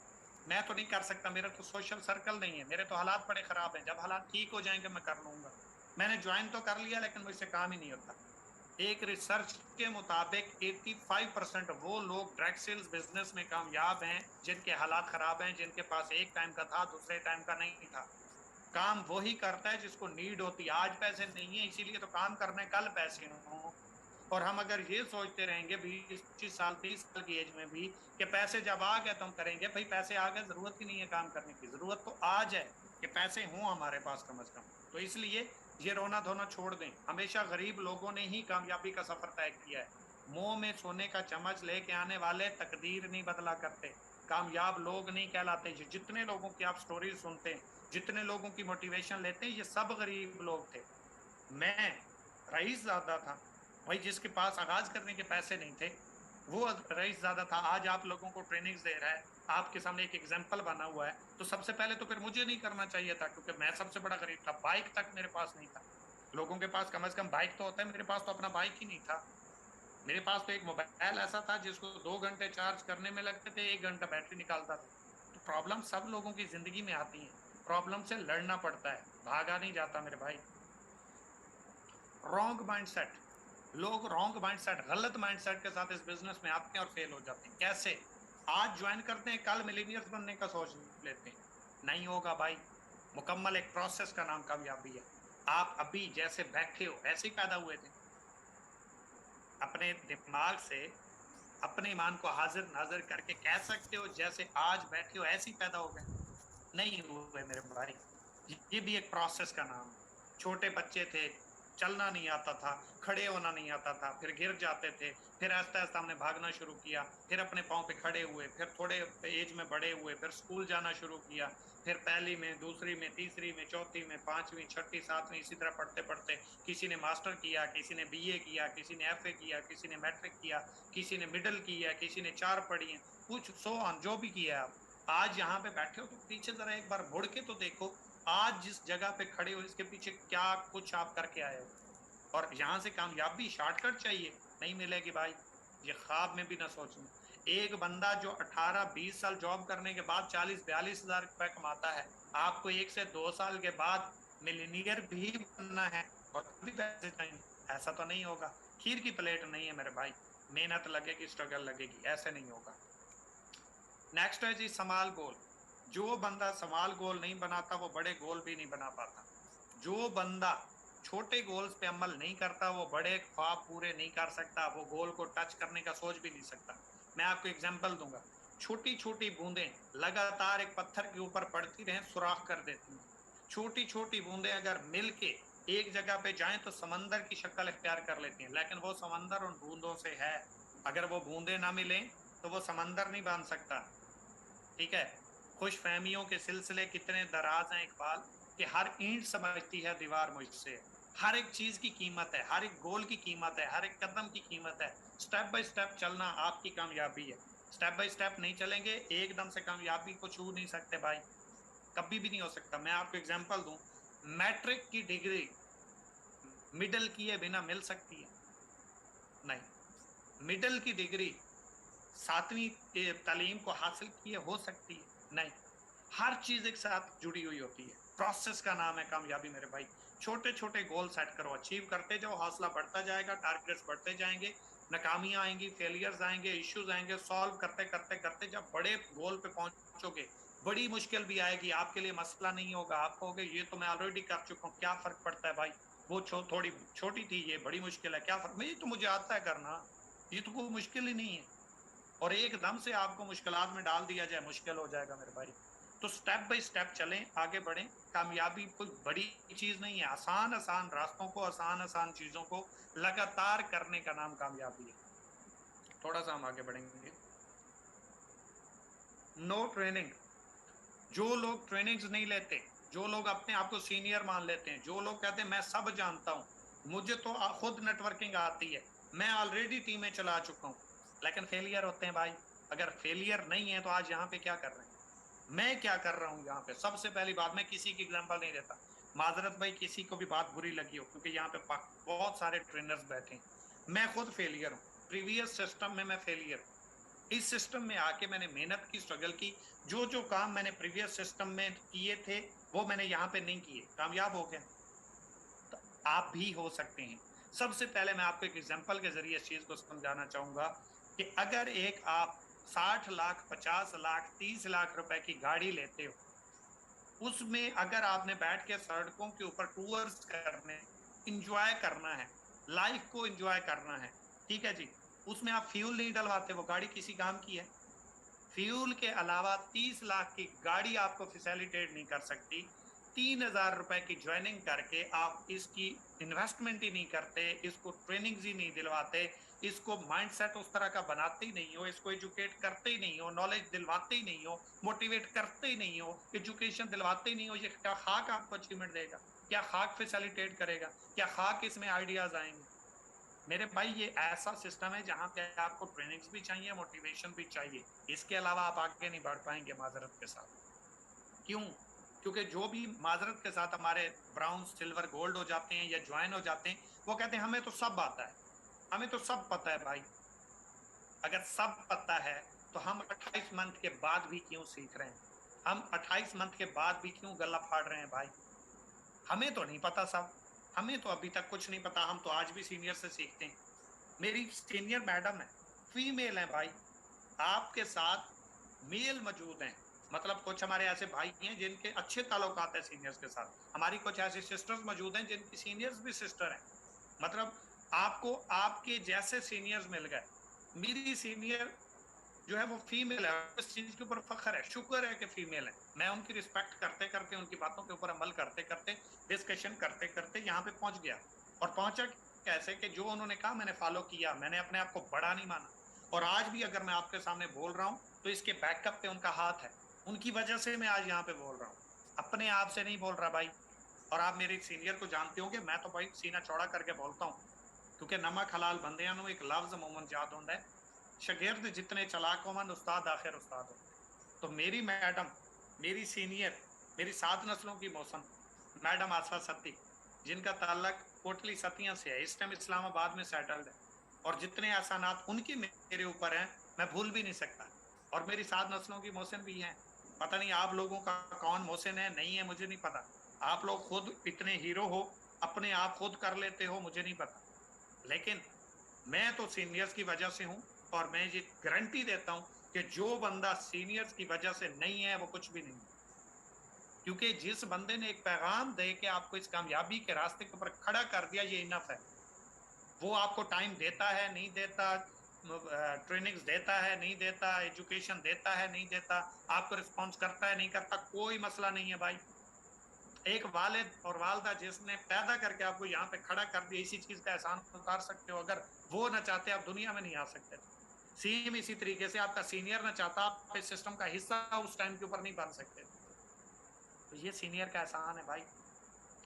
मैं तो नहीं कर सकता, मेरा तो सोशल सर्कल नहीं है, मेरे तो हालात बड़े खराब हैं, जब हालात ठीक हो जाएंगे मैं कर लूंगा। मैंने ज्वाइन तो कर लिया लेकिन मुझसे काम ही नहीं होता। एक रिसर्च के मुताबिक 85% वो लोग डायरेक्ट सेल्स बिजनेस में कामयाब हैं जिनके हालात खराब हैं, जिनके पास एक टाइम का था दूसरे टाइम का नहीं था। काम वही करता है जिसको नीड होती है। आज पैसे नहीं है इसीलिए तो काम करने, कल पैसे हों। और हम अगर ये सोचते रहेंगे 20-25 साल 30 साल की एज में भी कि पैसे जब आ गए तो हम करेंगे, भाई पैसे आ गए, जरूरत ही नहीं है काम करने की। जरूरत तो आज है कि पैसे हों हमारे पास कम से कम। तो इसलिए ये रोना धोना छोड़ दें। हमेशा गरीब लोगों ने ही कामयाबी का सफर तय किया है। मुंह में सोने का चम्मच लेके आने वाले तकदीर नहीं बदला करते, कामयाब लोग नहीं कहलाते। जितने लोगों की आप स्टोरी सुनते हैं, जितने लोगों की मोटिवेशन लेते हैं, ये सब गरीब लोग थे। मैं रईस ज्यादा था भाई, जिसके पास आगाज करने के पैसे नहीं थे वो रईस ज्यादा था। आज आप लोगों को ट्रेनिंग्स दे रहा है, आपके सामने एक एग्जांपल बना हुआ है। तो सबसे पहले तो फिर मुझे नहीं करना चाहिए था, क्योंकि मैं सबसे बड़ा गरीब था। बाइक तक मेरे पास नहीं था। लोगों के पास कम से कम बाइक तो होता है, मेरे पास तो अपना बाइक ही नहीं था। मेरे पास तो एक मोबाइल ऐसा था जिसको 2 घंटे चार्ज करने में लगते थे, 1 घंटा बैटरी निकालता था। तो प्रॉब्लम सब लोगों की जिंदगी में आती है, प्रॉब्लम से लड़ना पड़ता है, भागा नहीं जाता मेरे भाई। रॉन्ग माइंडसेट, लोग रॉन्ग माइंडसेट, गलत माइंडसेट के साथ इस बिजनेस में आते हैं और फेल हो जाते हैं। कैसे? आज ज्वाइन करते हैं, कल मिलीनियर्स बनने का सोच लेते हैं। नहीं होगा भाई, मुकम्मल एक प्रोसेस का नाम कामयाबी है। आप अभी जैसे बैठे हो ऐसे ही पैदा हुए थे। अपने दिमाग से अपने ईमान को हाजिर नाजिर करके कह सकते हो जैसे आज बैठे हो ऐसे ही पैदा हो गए? नहीं हुए मेरे भाई। ये भी एक प्रोसेस का नाम है। छोटे बच्चे थे, चलना नहीं आता था, खड़े होना नहीं आता था, फिर गिर जाते थे, फिर आहिस्ता आहिस्ता हमने भागना शुरू किया, फिर अपने पाँव पे खड़े हुए, फिर थोड़े एज में बड़े हुए, फिर स्कूल जाना शुरू किया, फिर पहली में, दूसरी में, तीसरी में, चौथी में, पांचवी, छठी, सातवीं, इसी तरह पढ़ते पढ़ते किसी ने मास्टर किया, किसी ने बीए किया, किसी ने एफए किया, किसी ने मैट्रिक किया, किसी ने मिडिल किया, किसी ने 4 पढ़ी है, कुछ सो ऑन जो भी किया आप। आज यहाँ पे बैठे हो तो पीछे जरा एक बार मुड़ के तो देखो, आज जिस जगह पे खड़े हो इसके पीछे क्या कुछ आप करके आए हो। और यहाँ से कामयाबी शॉर्टकट चाहिए, नहीं मिलेगी भाई, ये ख्वाब में भी ना सोचना। एक बंदा जो 18-20 साल जॉब करने के बाद 40-42 हजार रुपए कमाता है, आपको 1 से 2 साल के बाद मिलीनियर भी बनना है और भी पैसे चाहिए? ऐसा तो नहीं होगा। खीर की प्लेट नहीं है मेरे भाई, मेहनत लगेगी, स्ट्रगल लगेगी, ऐसे नहीं होगा। नेक्स्ट है जी समाल गोल। जो बंदा समाल गोल नहीं बनाता वो बड़े गोल भी नहीं बना पाता। जो बंदा छोटे गोल्स पे अमल नहीं करता वो बड़े ख्वाब पूरे नहीं कर सकता, वो गोल को टच करने का सोच भी नहीं सकता। मैं आपको एग्जांपल दूंगा। छोटी छोटी बूंदें लगातार एक पत्थर के ऊपर पड़ती रहें, सुराख कर देती हैं। छोटी छोटी बूंदें अगर मिल के एक जगह पे जाएं तो समंदर की शक्ल इख्तियार कर लेती हैं, लेकिन वो समंदर उन बूंदों से है। अगर वो बूंदें ना मिलें तो वो समंदर नहीं बन सकता। ठीक है? खुश फहमियों के सिलसिले कितने दराज हैं इकबाल, कि हर ईंट समझती है दीवार मुझसे। हर एक चीज की कीमत है, हर एक गोल की कीमत है, हर एक कदम की कीमत है। स्टेप बाय स्टेप चलना आपकी कामयाबी है। स्टेप बाय स्टेप नहीं चलेंगे, एकदम से कामयाबी को छू नहीं सकते भाई, कभी भी नहीं हो सकता। मैं आपको एग्जांपल दूं, मैट्रिक की डिग्री मिडिल किए बिना मिल सकती है? नहीं। मिडिल की डिग्री 7वीं तालीम को हासिल किए हो सकती है? नहीं। हर चीज एक साथ जुड़ी हुई होती है, प्रोसेस का नाम है कामयाबी मेरे भाई। छोटे छोटे गोल सेट करो, अचीव करते जाओ, हौसला बढ़ता जाएगा, टारगेट्स बढ़ते जाएंगे, नाकामियां आएंगी, फेलियर्स आएंगे, इश्यूज आएंगे, सॉल्व करते करते करते जब बड़े गोल पे पहुंचोगे, बड़ी मुश्किल भी आएगी, आपके लिए मसला नहीं होगा। आप कहोगे ये तो मैं ऑलरेडी कर चुका हूँ, क्या फर्क पड़ता है भाई, वो थोड़ी छोटी थी, ये बड़ी मुश्किल है, क्या फर्क, ये तो मुझे आता है करना, ये तो कोई मुश्किल ही नहीं है। और एकदम से आपको मुश्किलात में डाल दिया जाए, मुश्किल हो जाएगा मेरे भाई। तो स्टेप बाय स्टेप चलें, आगे बढ़ें। कामयाबी कोई बड़ी चीज नहीं है, आसान आसान रास्तों को, आसान आसान चीजों को लगातार करने का नाम कामयाबी है। थोड़ा सा हम आगे बढ़ेंगे। नो ट्रेनिंग, जो लोग ट्रेनिंग्स नहीं लेते, जो लोग अपने आप को सीनियर मान लेते हैं, जो लोग कहते हैं मैं सब जानता हूं, मुझे तो खुद नेटवर्किंग आती है, मैं ऑलरेडी टीमें चला चुका हूं, लेकिन फेलियर होते हैं भाई। अगर फेलियर नहीं है तो आज यहाँ पे क्या कर रहे हैं, मैं क्या कर रहा हूँ यहाँ पे? सबसे पहली बात, मैं किसी की एग्जांपल नहीं देता, माजरत भाई किसी को भी बात बुरी लगी हो, क्योंकि यहाँ पे बहुत सारे ट्रेनर्स बैठे हैं, मैं खुद फेलियर हूँ, प्रीवियस सिस्टम में मैं फेलियर हूँ। इस सिस्टम में आके मैंने मेहनत की, स्ट्रगल की, जो जो काम मैंने प्रीवियस सिस्टम में किए थे वो मैंने यहाँ पे नहीं किए, कामयाब हो गया। तो आप भी हो सकते हैं। सबसे पहले मैं आपको एक एग्जांपल के जरिए इस चीज को समझाना चाहूंगा कि अगर एक आप 60 लाख, 50 लाख, 30 लाख रुपए की गाड़ी लेते हो, उसमें अगर आपने बैठ के सड़कों के ऊपर टूर्स करने, इंजॉय करना है, लाइफ को इंजॉय करना है, ठीक है जी, उसमें आप फ्यूल नहीं डलवाते, वो गाड़ी किसी काम की है? फ्यूल के अलावा 30 लाख की गाड़ी आपको फैसिलिटेट नहीं कर सकती। 3,000 रुपए की ज्वाइनिंग करके आप इसकी इन्वेस्टमेंट ही नहीं करते, इसको ट्रेनिंग्स ही नहीं दिलवाते, इसको माइंडसेट उस तरह का बनाते ही नहीं हो, इसको एजुकेट करते ही नहीं हो, नॉलेज दिलवाते ही नहीं हो, मोटिवेट करते ही नहीं हो, एजुकेशन दिलवाते ही नहीं हो, ये क्या खाक आपको अचीवमेंट देगा? क्या खाक फैसिलिटेट करेगा? क्या खाक इसमें आइडियाज आएंगे? मेरे भाई ये ऐसा सिस्टम है जहां पे आपको ट्रेनिंग्स भी चाहिए, मोटिवेशन भी चाहिए, इसके अलावा आप आगे नहीं बढ़ पाएंगे माजरत के साथ। क्यों? क्योंकि जो भी माजरत के साथ हमारे ब्राउन, सिल्वर, गोल्ड हो जाते हैं या ज्वाइन हो जाते हैं, वो कहते हैं हमें तो सब आता है, हमें तो सब पता है भाई। अगर सब पता है तो हम 28 मंथ के बाद भी क्यों सीख रहे हैं? हम 28 मंथ के बाद भी क्यों गला फाड़ रहे हैं भाई? हमें तो नहीं पता सब, हमें तो अभी तक कुछ नहीं पता, हम तो आज भी सीनियर से सीखते हैं। मेरी सीनियर मैडम है, फीमेल है भाई, आपके साथ मेल मौजूद हैं, मतलब कुछ हमारे ऐसे भाई हैं जिनके अच्छे ताल्लुकात है सीनियर्स के साथ, हमारी कुछ ऐसी सिस्टर्स मौजूद हैं जिनकी सीनियर्स भी सिस्टर हैं, मतलब आपको आपके जैसे सीनियर्स मिल गए। मेरी सीनियर जो है वो फीमेल है, इस चीज के ऊपर फख्र है, शुक्र है कि फीमेल है। मैं उनकी रिस्पेक्ट करते करते, उनकी बातों के ऊपर अमल करते करते, डिस्कशन करते करते यहाँ पे पहुंच गया। और पहुंचा कैसे कि जो उन्होंने कहा मैंने फॉलो किया, मैंने अपने आप को बड़ा नहीं माना। और आज भी अगर मैं आपके सामने बोल रहा हूँ तो इसके बैकअप पे उनका हाथ है, उनकी वजह से मैं आज यहाँ पे बोल रहा हूँ, अपने आप से नहीं बोल रहा भाई। और आप मेरे सीनियर को जानते होंगे, मैं तो भाई सीना चौड़ा करके बोलता हूँ, क्योंकि नमक हलाल बंदियां नूं एक लफ्ज मोमन याद होंदा है, शागिर्द जितने चलाक होवन उस्ताद आखिर उस्ताद होते हैं। तो मेरी मैडम, मेरी सीनियर, मेरी 7 नस्लों की मौसम मैडम आसफा सत्ती, जिनका ताल्लुक कोटली सतिया से है, इस टाइम इस्लामाबाद में सेटल्ड है, और जितने एहसानात उनके मेरे ऊपर हैं मैं भूल भी नहीं सकता। और मेरी 7 नस्लों की मोहसिन भी हैं। पता नहीं आप लोगों का कौन मोहसिन है, नहीं है, मुझे नहीं पता। आप लोग खुद इतने हीरो हो, अपने आप खुद कर लेते हो, मुझे नहीं पता, लेकिन मैं तो सीनियर्स की वजह से हूं। और मैं ये गारंटी देता हूं कि जो बंदा सीनियर्स की वजह से नहीं है वो कुछ भी नहीं है, क्योंकि जिस बंदे ने एक पैगाम दे के आपको इस कामयाबी के रास्ते के ऊपर खड़ा कर दिया, ये इनफ है। वो आपको टाइम देता है, नहीं देता, ट्रेनिंग्स देता है, नहीं देता, एजुकेशन देता है, नहीं देता, आपको रिस्पॉन्स करता है, नहीं करता, कोई मसला नहीं है भाई। एक वालिद और वालदा जिसने पैदा करके आपको यहाँ पे खड़ा कर दिया, इसी चीज का एहसान उतार सकते हो। अगर वो ना चाहते आप दुनिया में नहीं आ सकते थे। सेम इसी तरीके से आपका सीनियर ना चाहता, आप इस सिस्टम का हिस्सा उस टाइम के ऊपर नहीं बन सकते। तो ये सीनियर का एहसान है भाई।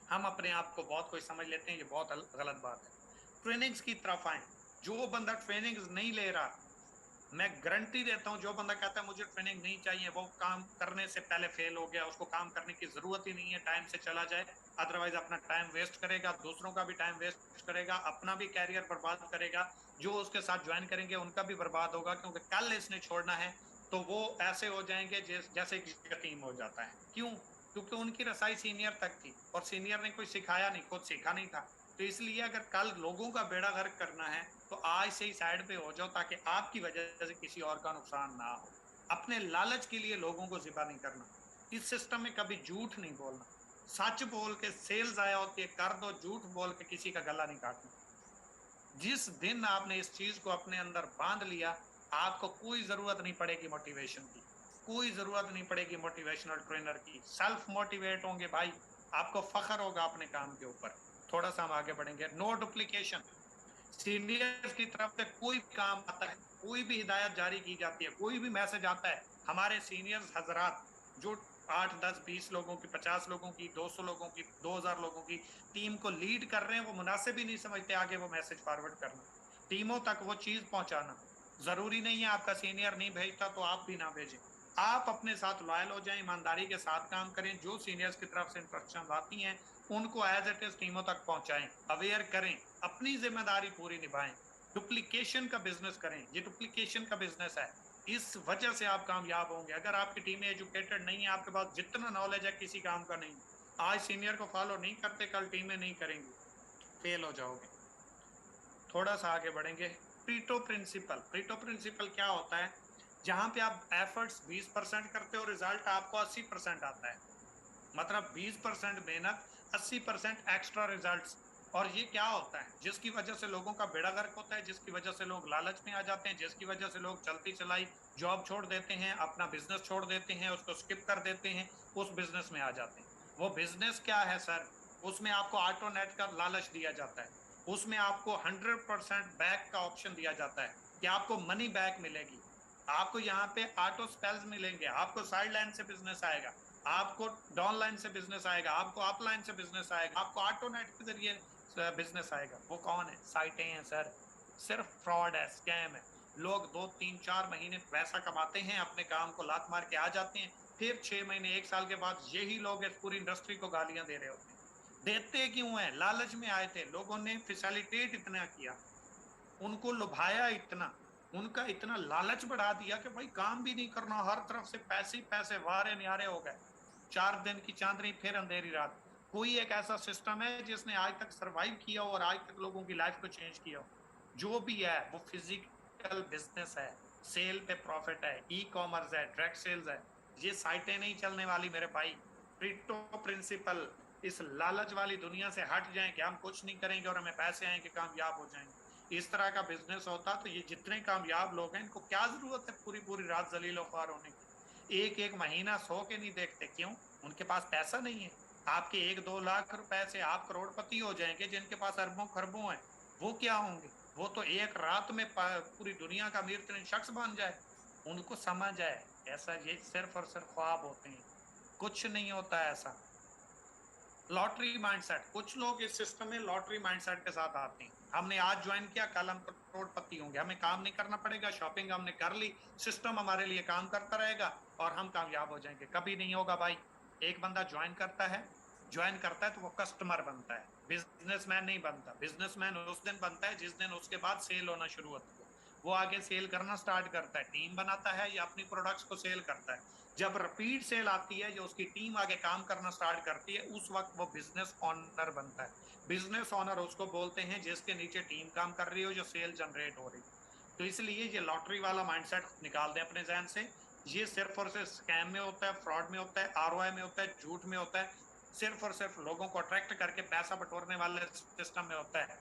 हम अपने आप को बहुत कोई समझ लेते हैं, ये बहुत गलत बात है। ट्रेनिंग्स की तरफ आए, जो बंदा ट्रेनिंग्स नहीं ले रहा, मैं गारंटी देता हूं, जो बंदा कहता है मुझे ट्रेनिंग नहीं चाहिए, वो काम करने से पहले फेल हो गया, उसको काम करने की जरूरत ही नहीं है, टाइम से चला जाए। अदरवाइज अपना टाइम वेस्ट करेगा, दूसरों का भी टाइम वेस्ट करेगा, अपना भी कैरियर बर्बाद करेगा, जो उसके साथ ज्वाइन करेंगे उनका भी बर्बाद होगा, क्योंकि कल इसने छोड़ना है तो वो ऐसे हो जाएंगे जैसे यतीम हो जाता है। क्यों? क्योंकि उनकी रसाई सीनियर तक थी और सीनियर ने कोई सिखाया नहीं, खुद सीखा नहीं था। तो इसलिए अगर कल लोगों का बेड़ा गर्क करना है तो आज से ही साइड पे हो जाओ, ताकि आपकी वजह से किसी और का नुकसान ना हो। अपने लालच के लिए लोगों को जिबा नहीं करना। इस सिस्टम में कभी झूठ नहीं बोलना, सच बोल के सेल्स आया होती है कर दो, झूठ बोल के किसी का गला नहीं काटना। जिस दिन आपने इस चीज को अपने अंदर बांध लिया, आपको कोई जरूरत नहीं पड़ेगी मोटिवेशन की। कोई जरूरत नहीं पड़ेगी मोटिवेशनल ट्रेनर की, सेल्फ मोटिवेट होंगे भाई, आपको फख्र होगा अपने काम के ऊपर। थोड़ा सा हम आगे बढ़ेंगे। नो डुप्लीकेशन, सीनियर्स की तरफ से कोई भी काम आता है, कोई भी हिदायत जारी की जाती है, कोई भी मैसेज आता है, हमारे सीनियर्स हजरात जो 8 10 20 लोगों की, 50 लोगों की, 200 लोगों की, 2000 लोगों की टीम को लीड कर रहे हैं, वो मुनासिब ही नहीं समझते आगे वो मैसेज फॉरवर्ड करना, टीमों तक वो चीज पहुंचाना। जरूरी नहीं है आपका सीनियर नहीं भेजता तो आप भी ना भेजें, आप अपने साथ लॉयल हो जाएं, ईमानदारी के साथ काम करें, जो सीनियर्स की तरफ से इंस्ट्रक्शन आती हैं उनको एज इट इज टीमों तक पहुंचाएं, अवेयर करें, अपनी जिम्मेदारी पूरी निभाएं। डुप्लीकेशन का बिजनेस करें, ये डुप्लीकेशन का बिजनेस है, इस वजह से आप कामयाब होंगे। अगर आपकी टीम एजुकेटेड नहीं है, आपके पास जितना नॉलेज है किसी काम का नहीं, आज सीनियर को फॉलो नहीं करते, कल टीमें नहीं करेंगी, फेल हो जाओगे। थोड़ा सा आगे बढ़ेंगे। प्रीटो प्रिंसिपल, प्रीटो प्रिंसिपल क्या होता है? जहां पे आप एफर्ट्स 20% करते हो, रिजल्ट आपको 80% आता है, मतलब 20% मेहनत, 80% एक्स्ट्रा रिजल्ट्स। और ये क्या होता है? जिसकी वजह से लोगों का बेड़ा गर्क होता है, जिसकी वजह से लोग लालच में आ जाते हैं, जिसकी वजह से लोग चलती चलाई जॉब छोड़ देते हैं, अपना बिजनेस छोड़ देते हैं, उसको स्किप कर देते हैं, उस बिजनेस में आ जाते हैं। वो बिजनेस क्या है सर? उसमें आपको ऑटो नेट का लालच दिया जाता है, उसमें आपको 100% बैक का ऑप्शन दिया जाता है कि आपको मनी बैक मिलेगी, आपको यहाँ पे ऑटो स्पेल्स मिलेंगे, आपको साइड लाइन से बिजनेस आएगा, आपको डाउन लाइन से बिजनेस आएगा, आपको अप लाइन से बिजनेस आएगा, आपको ऑटो नेट के जरिए बिजनेस आएगा। वो कौन है? साइटें हैं सर, सिर्फ फ्रॉड है, स्कैम है। लोग 2 3 4 महीने पैसा कमाते हैं, अपने काम को लात मार के आ जाते हैं, फिर 6 महीने 1 साल के बाद यही लोग इस पूरी इंडस्ट्री को गालियां दे रहे होते हैं। देते क्यों है? लालच में आए थे, लोगों ने फैसिलिटेट इतना किया, उनको लुभाया इतना, उनका इतना लालच बढ़ा दिया कि भाई काम भी नहीं करना, हर तरफ से पैसे ही पैसे, वारे न्यारे हो गए। 4 दिन की चांदनी फिर अंधेरी रात। कोई एक ऐसा सिस्टम है जिसने आज तक सरवाइव किया हो और आज तक लोगों की लाइफ को चेंज किया हो? जो भी है वो फिजिकल बिजनेस है, सेल पे प्रॉफिट है, ई कॉमर्स है, डायरेक्ट सेल्स है। ये साइटें नहीं चलने वाली मेरे भाई। प्रीटो प्रिंसिपल, इस लालच वाली दुनिया से हट जाएं कि हम कुछ नहीं करेंगे और हमें पैसे आएंगे, कामयाब हो जाएंगे। इस तरह का बिजनेस होता तो ये जितने कामयाब लोग हैं, इनको क्या जरूरत है पूरी पूरी रात जलील ख्वार होने की? एक एक महीना सो के नहीं देखते, क्यों? उनके पास पैसा नहीं है। आपके 1 2 लाख रुपए से आप करोड़पति हो जाएंगे, जिनके पास अरबों खरबों है वो क्या होंगे? वो तो एक रात में पूरी दुनिया का अमीर तरीन शख्स बन जाए। उनको समझ आए ऐसा ये सिर्फ और सिर्फ ख्वाब होते हैं, कुछ नहीं होता है ऐसा। लॉटरी माइंडसेट, कुछ लोग इस सिस्टम में लॉटरी माइंडसेट के साथ आते हैं, हमने आज ज्वाइन किया, कल हम करोड़पति होंगे, हमें काम नहीं करना पड़ेगा, शॉपिंग हमने कर ली, सिस्टम हमारे लिए काम करता रहेगा और हम कामयाब हो जाएंगे। कभी नहीं होगा भाई। एक बंदा ज्वाइन करता है, तो वो कस्टमर बनता है, बिजनेसमैन नहीं बनता। बिजनेसमैन उस दिन बनता है जिस दिन उसके बाद सेल होना शुरू होता है, वो आगे सेल करना स्टार्ट करता है, टीम बनाता है या अपनी प्रोडक्ट्स को सेल करता है। जब रिपीट सेल आती है, जो उसकी टीम आगे काम करना स्टार्ट करती है, उस वक्त वो बिजनेस ओनर बनता है। बिजनेस ओनर उसको बोलते हैं जिसके नीचे टीम काम कर रही हो, जो सेल जनरेट हो रही। तो इसलिए ये लॉटरी वाला माइंडसेट निकाल दें अपने जहन से। ये सिर्फ और सिर्फ स्कैम में होता है, फ्रॉड में होता है, आरओआई में होता है, झूठ में होता है, सिर्फ और सिर्फ लोगों को अट्रैक्ट करके पैसा बटोरने वाले सिस्टम में होता है।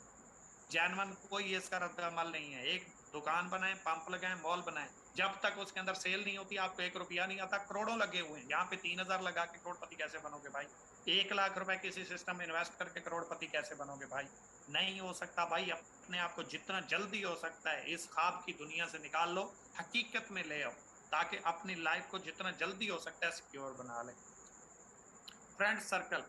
जैनवन कोई इसका रद्द-अमल नहीं है। एक दुकान बनाए, पंप लगाए, मॉल बनाए, जब तक उसके अंदर सेल नहीं होती, आपको 1 रुपया नहीं आता। करोड़ों लगे हुए हैं, यहाँ पे 3,000 लगा के करोड़पति कैसे बनोगे भाई? 1 लाख रुपए किसी सिस्टम में इन्वेस्ट करके करोड़पति कैसे बनोगे भाई? नहीं हो सकता भाई। अपने आप को जितना जल्दी हो सकता है इस ख्वाब की दुनिया से निकाल लो, हकीकत में ले आओ, ताकि अपनी लाइफ को जितना जल्दी हो सकता है सिक्योर बना ले। फ्रेंड सर्कल,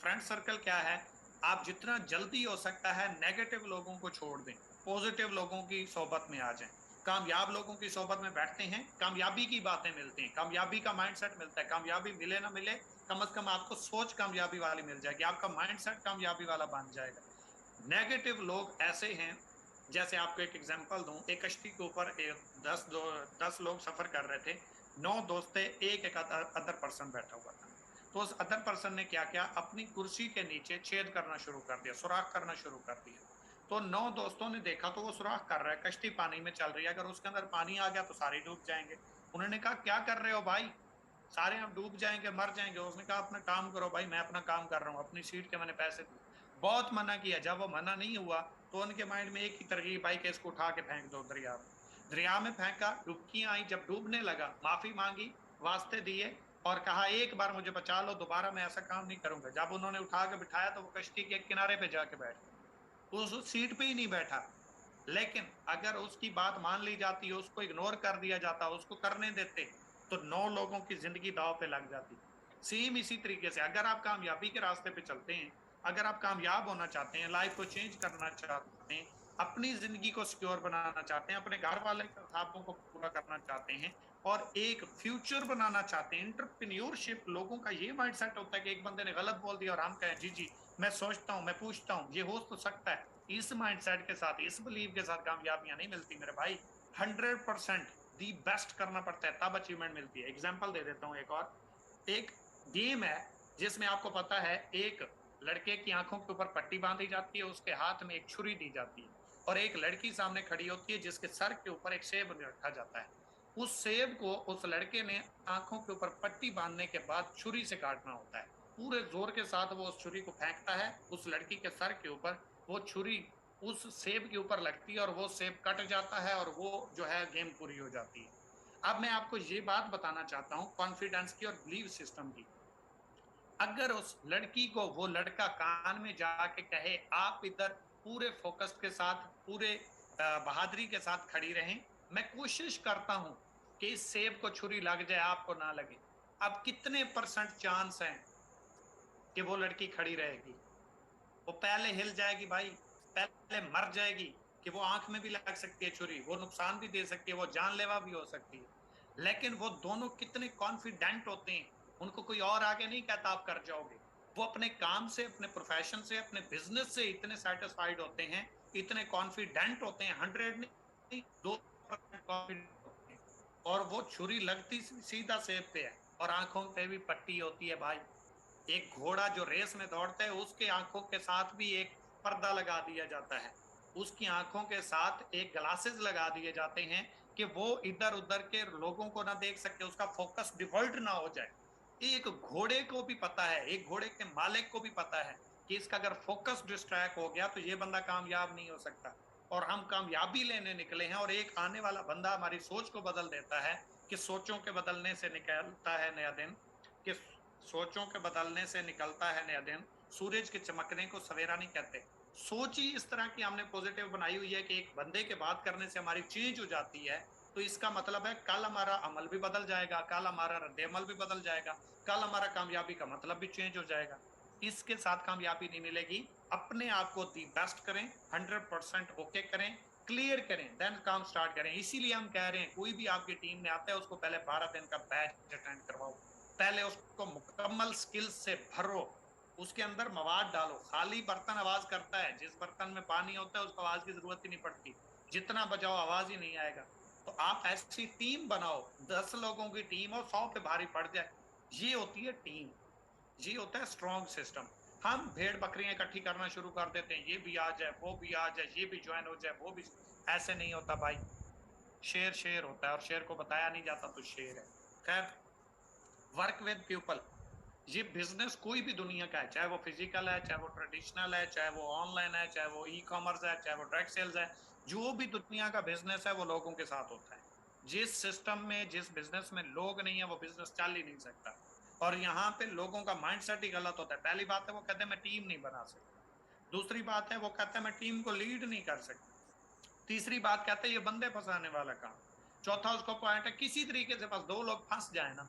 फ्रेंड सर्कल क्या है? आप जितना जल्दी हो सकता है नेगेटिव लोगों को छोड़ दें, पॉजिटिव लोगों की सोबत में आ जाएं। कामयाब लोगों की सोबत में बैठते हैं, कामयाबी की बातें मिलती हैं, कामयाबी का माइंडसेट मिलता है। कामयाबी मिले ना मिले, कम से कम आपको सोच कामयाबी वाली मिल जाएगी, आपका माइंडसेट कामयाबी वाला बन जाएगा। नेगेटिव लोग ऐसे हैं, जैसे आपको एक एग्जांपल दूं, एक कश्ती के ऊपर 10 लोग सफर कर रहे थे, 9 दोस्त थे, एक अदर पर्सन बैठा हुआ था। तो उस अदर पर्सन ने क्या किया? अपनी कुर्सी के नीचे छेद करना शुरू कर दिया, सुराख करना शुरू कर दिया। तो 9 दोस्तों ने देखा तो वो सुराख कर रहा है, कश्ती पानी में चल रही है, अगर उसके अंदर पानी आ गया तो सारे डूब जाएंगे। उन्होंने कहा क्या कर रहे हो भाई, सारे हम डूब जाएंगे, मर जाएंगे। उसने कहा अपना काम करो भाई, मैं अपना काम कर रहा हूँ, अपनी सीट के मैंने पैसे दिए। बहुत मना किया, जब वो मना नहीं हुआ तो उनके माइंड में एक ही तरकीब आई कि इसको उठा के फेंक दो दरिया में। दरिया में फेंका, डुबकियां आई, जब डूबने लगा माफी मांगी, वास्ते दिए और कहा एक बार मुझे बचा लो, दोबारा मैं ऐसा काम नहीं करूंगा। जब उन्होंने उठा के बिठाया तो वो कश्ती के किनारे पे जाके बैठ गया, उस सीट पे ही नहीं बैठा। लेकिन अगर उसकी बात मान ली जाती, उसको इग्नोर कर दिया जाता, उसको करने देते, तो 9 लोगों की जिंदगी दांव पे लग जाती। सेम इसी तरीके से अगर आप कामयाबी के रास्ते पे चलते हैं, अगर आप कामयाब होना चाहते हैं, लाइफ को चेंज करना चाहते हैं, अपनी जिंदगी को सिक्योर बनाना चाहते हैं, अपने घर वाले के ख्वाबों को पूरा करना चाहते हैं और एक फ्यूचर बनाना चाहते हैं, एंटरप्रेन्योरशिप, लोगों का ये माइंडसेट होता है कि एक बंदे ने गलत बोल दिया और हम कहें जी जी मैं सोचता हूं, मैं पूछता हूं, ये हो तो सकता है। इस माइंडसेट के साथ, इस बिलीव के साथ कामयाबियां नहीं मिलती मेरे भाई। 100% दी बेस्ट करना पड़ता है, तब अचीवमेंट मिलती है। एग्जाम्पल दे देता हूँ एक और। एक गेम है जिसमें आपको पता है एक लड़के की आंखों के ऊपर पट्टी बांधी जाती है, उसके हाथ में एक छुरी दी जाती है और एक लड़की सामने खड़ी होती है जिसके सर के ऊपर एक सेब रखा जाता है। उस सेब को उस लड़के ने आंखों के ऊपर पट्टी बांधने के बाद छुरी से काटना होता है। पूरे जोर के साथ वो उस छुरी को फेंकता है उस लड़की के सर के ऊपर, वो छुरी उस सेब के ऊपर लगती है और वो सेब कट जाता है और वो जो है गेम पूरी हो जाती है। अब मैं आपको ये बात बताना चाहता हूँ कॉन्फिडेंस की और बिलीव सिस्टम की। अगर उस लड़की को वो लड़का कान में जाके कहे आप इधर पूरे फोकस के साथ, पूरे बहादुरी के साथ खड़ी रहें, मैं कोशिश करता हूं कि इस सेब को छुरी लग जाए, आपको ना लगे। अब कितने परसेंट चांस हैं कि वो लड़की खड़ी रहेगी? वो पहले हिल जाएगी भाई, पहले मर जाएगी कि वो आंख में भी लग सकती है छुरी, वो नुकसान भी दे सकती है, वो जानलेवा भी हो सकती है। लेकिन वो दोनों कितने कॉन्फिडेंट होते हैं, उनको कोई और आगे नहीं कहता आप कर जाओगे। वो अपने काम से, अपने प्रोफेशन से, अपने बिजनेस से इतने सेटिस्फाइड होते हैं, इतने कॉन्फिडेंट होते हैं, 100 नहीं 2% कॉन्फिडेंट होते हैं। और वो छुरी लगती सीधा सेब पे है और आंखों पे भी पट्टी होती है भाई। एक घोड़ा जो रेस में दौड़ता है उसके आंखों के साथ भी एक पर्दा लगा दिया जाता है, उसकी आंखों के साथ एक ग्लासेस लगा दिए जाते हैं कि वो इधर उधर के लोगों को ना देख सके, उसका फोकस डिवर्ट ना हो जाए। एक घोड़े को भी पता है, एक घोड़े के मालिक को भी पता है कि इसका अगर फोकस डिस्ट्रैक्ट हो गया तो ये बंदा कामयाब नहीं हो सकता। और हम कामयाबी लेने निकले हैं और एक आने वाला बंदा हमारी सोच को बदल देता है कि सोचों के बदलने से निकलता है नया दिन, कि सोचों के बदलने से निकलता है नया दिन। सूरज के चमकने को सवेरा नहीं कहते। सोच ही इस तरह की हमने पॉजिटिव बनाई हुई है कि एक बंदे के बात करने से हमारी चेंज हो जाती है, तो इसका मतलब है कल हमारा अमल भी बदल जाएगा, कल हमारा रद्द-ए-अमल भी बदल जाएगा, कल हमारा कामयाबी का मतलब भी चेंज हो जाएगा। इसके साथ कामयाबी नहीं मिलेगी। अपने आप को दी बेस्ट करें, 100% ओके करें, क्लियर करें, देन काम स्टार्ट करें। इसीलिए हम कह रहे हैं कोई भी आपकी टीम में आता है उसको पहले 12 दिन का बैच अटेंड करवाओ, पहले उसको मुकम्मल स्किल्स से भरो, उसके अंदर मवाद डालो। खाली बर्तन आवाज करता है, जिस बर्तन में पानी होता है उसको आवाज की जरूरत ही नहीं पड़ती, जितना बजाओ आवाज ही नहीं आएगा। तो आप ऐसी टीम बनाओ, 10 लोगों की टीम हो, 100 पे भारी पड़ जाए, ये होती है टीम, ये होता है स्ट्रॉन्ग सिस्टम। हम भेड़ बकरियां इकट्ठी करना शुरू कर देते हैं, ये भी आ जाए, वो भी आ जाए, ये भी ज्वाइन हो जाए, वो भी। ऐसे नहीं होता भाई। शेर शेर होता है और शेर को बताया नहीं जाता तो शेर है। खैर, वर्क विद पीपल, ये बिजनेस कोई भी दुनिया का है, चाहे वो फिजिकल है, चाहे वो ट्रेडिशनल है, चाहे वो ऑनलाइन है, चाहे वो ई कॉमर्स है, चाहे वो डायरेक्ट सेल्स है, जो भी दुनिया का बिजनेस है वो लोगों के साथ होता है। जिस सिस्टम में, जिस बिजनेस में लोग नहीं है वो बिजनेस चल ही नहीं सकता। और यहाँ पे लोगों का माइंडसेट ही गलत होता है। पहली बात है वो कहते हैं मैं टीम नहीं बना सकता, दूसरी बात है वो कहते हैं मैं टीम को लीड नहीं कर सकता, तीसरी बात कहते हैं ये बंदे फंसाने वाला काम, चौथा उसको पॉइंट है किसी तरीके से बस 2 लोग फंस जाए ना।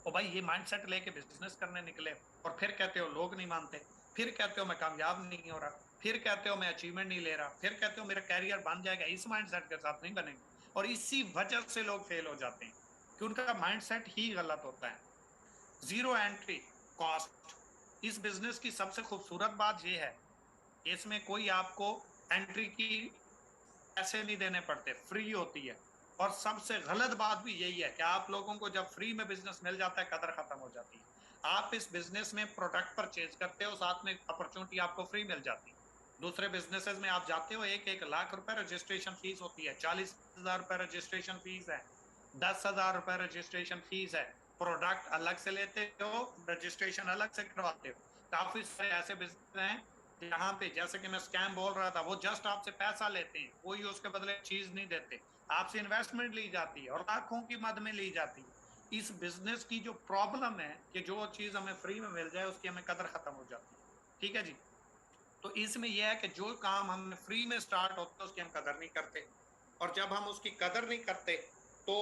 ओ भाई, ये माइंडसेट लेके बिजनेस करने निकले और फिर कहते हो लोग नहीं मानते, फिर कहते हो मैं कामयाब नहीं हो रहा, फिर कहते हो मैं अचीवमेंट नहीं ले रहा, फिर कहते हो मेरा कैरियर बन जाएगा। इस माइंडसेट के साथ नहीं बनेंगे और इसी वजह से लोग फेल हो जाते हैं कि उनका माइंडसेट ही गलत होता है। जीरो एंट्री कॉस्ट, इस बिजनेस की सबसे खूबसूरत बात यह है, इसमें कोई आपको एंट्री की पैसे नहीं देने पड़ते, फ्री होती है। और सबसे गलत बात भी यही है कि आप लोगों को जब फ्री में बिजनेस मिल जाता है कदर खत्म हो जाती है। आप इस बिजनेस में प्रोडक्ट परचेज करते हो, साथ में अपॉर्चुनिटी आपको फ्री मिल जाती है। दूसरे बिजनेसेस में आप जाते हो, 1-1 लाख रुपए रजिस्ट्रेशन फीस होती है, 40,000 रुपए रजिस्ट्रेशन फीस है, 10,000 रुपए रजिस्ट्रेशन फीस है। प्रोडक्ट अलग से लेते हो, रजिस्ट्रेशन अलग से करवाते हो। काफी सारे ऐसे बिजनेस हैं यहाँ पे, जैसे कि मैं स्कैम बोल रहा था, वो जस्ट आपसे पैसा लेते हैं, कोई उसके बदले चीज नहीं देते। आपसे इन्वेस्टमेंट ली जाती है और लाखों की मद में ली जाती है। इस बिजनेस की जो प्रॉब्लम है कि जो चीज हमें फ्री में मिल जाए उसकी हमें कदर खत्म हो जाती है। ठीक है जी। तो इसमें यह है कि जो काम हमें फ्री में स्टार्ट होता है उसकी हम कदर नहीं करते, और जब हम उसकी कदर नहीं करते तो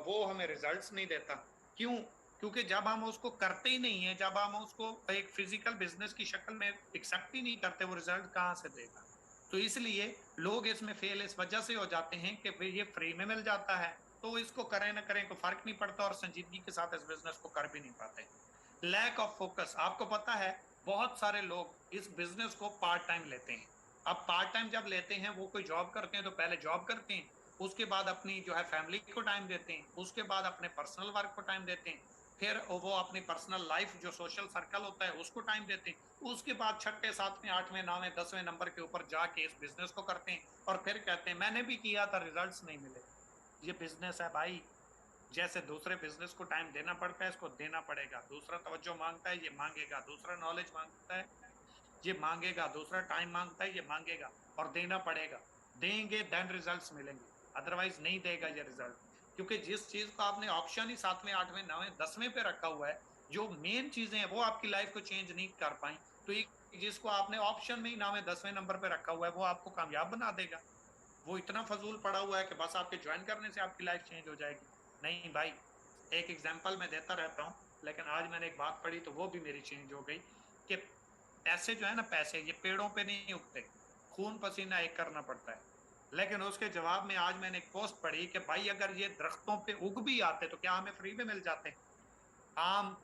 वो हमें रिजल्ट्स नहीं देता। क्यों? क्योंकि जब हम उसको करते ही नहीं है, जब हम उसको एक फिजिकल बिजनेस की शक्ल में एक्सेप्ट ही नहीं करते, वो रिजल्ट कहाँ से देगा? तो इसलिए लोग इसमें फेल इस वजह से हो जाते हैं कि भाई ये फ्री में मिल जाता है तो इसको करें ना करें कोई फर्क नहीं पड़ता, और संजीदगी के साथ इस बिजनेस को कर भी नहीं पाते। Lack of focus. आपको पता है बहुत सारे लोग इस बिजनेस को पार्ट टाइम लेते हैं। अब पार्ट टाइम जब लेते हैं, वो कोई जॉब करते हैं तो पहले जॉब करते हैं, उसके बाद अपनी जो है फैमिली को टाइम देते हैं, उसके बाद अपने पर्सनल वर्क को टाइम देते हैं, फिर वो अपनी पर्सनल लाइफ जो सोशल सर्कल होता है उसको टाइम देते हैं, उसके बाद छठे सातवें आठवें नौवें 10वें नंबर के ऊपर जाके इस बिजनेस को करते हैं, और फिर कहते हैं मैंने भी किया था रिजल्ट्स नहीं मिले। ये बिजनेस है भाई, जैसे दूसरे बिजनेस को टाइम देना पड़ता है इसको देना पड़ेगा। दूसरा तवज्जो मांगता है ये मांगेगा, दूसरा नॉलेज मांगता है ये मांगेगा, दूसरा टाइम मांगता है ये मांगेगा, और देना पड़ेगा। देंगे देन रिजल्ट्स मिलेंगे, अदरवाइज नहीं देगा ये रिजल्ट। क्योंकि जिस चीज को आपने ऑप्शन ही 7वें 8वें 9वें 10वें पे रखा हुआ है, जो मेन चीजें हैं वो आपकी लाइफ को चेंज नहीं कर पाई, तो एक जिसको आपने ऑप्शन में ही 9वें 10वें नंबर पे रखा हुआ है वो आपको कामयाब बना देगा। वो इतना फजूल पड़ा हुआ है कि बस आपके ज्वाइन करने से आपकी लाइफ चेंज हो जाएगी। नहीं भाई, एक एग्जांपल मैं देता रहता हूँ, लेकिन आज मैंने एक बात पढ़ी तो वो भी मेरी चेंज हो गई कि पैसे जो है ना, पैसे ये पेड़ों पे नहीं उगते, खून पसीना एक करना पड़ता है। लेकिन उसके जवाब में आज मैंने एक पोस्ट पढ़ी कि भाई अगर ये दरख्तों पे उग भी आते तो क्या हमें फ्री में मिल जाते? आम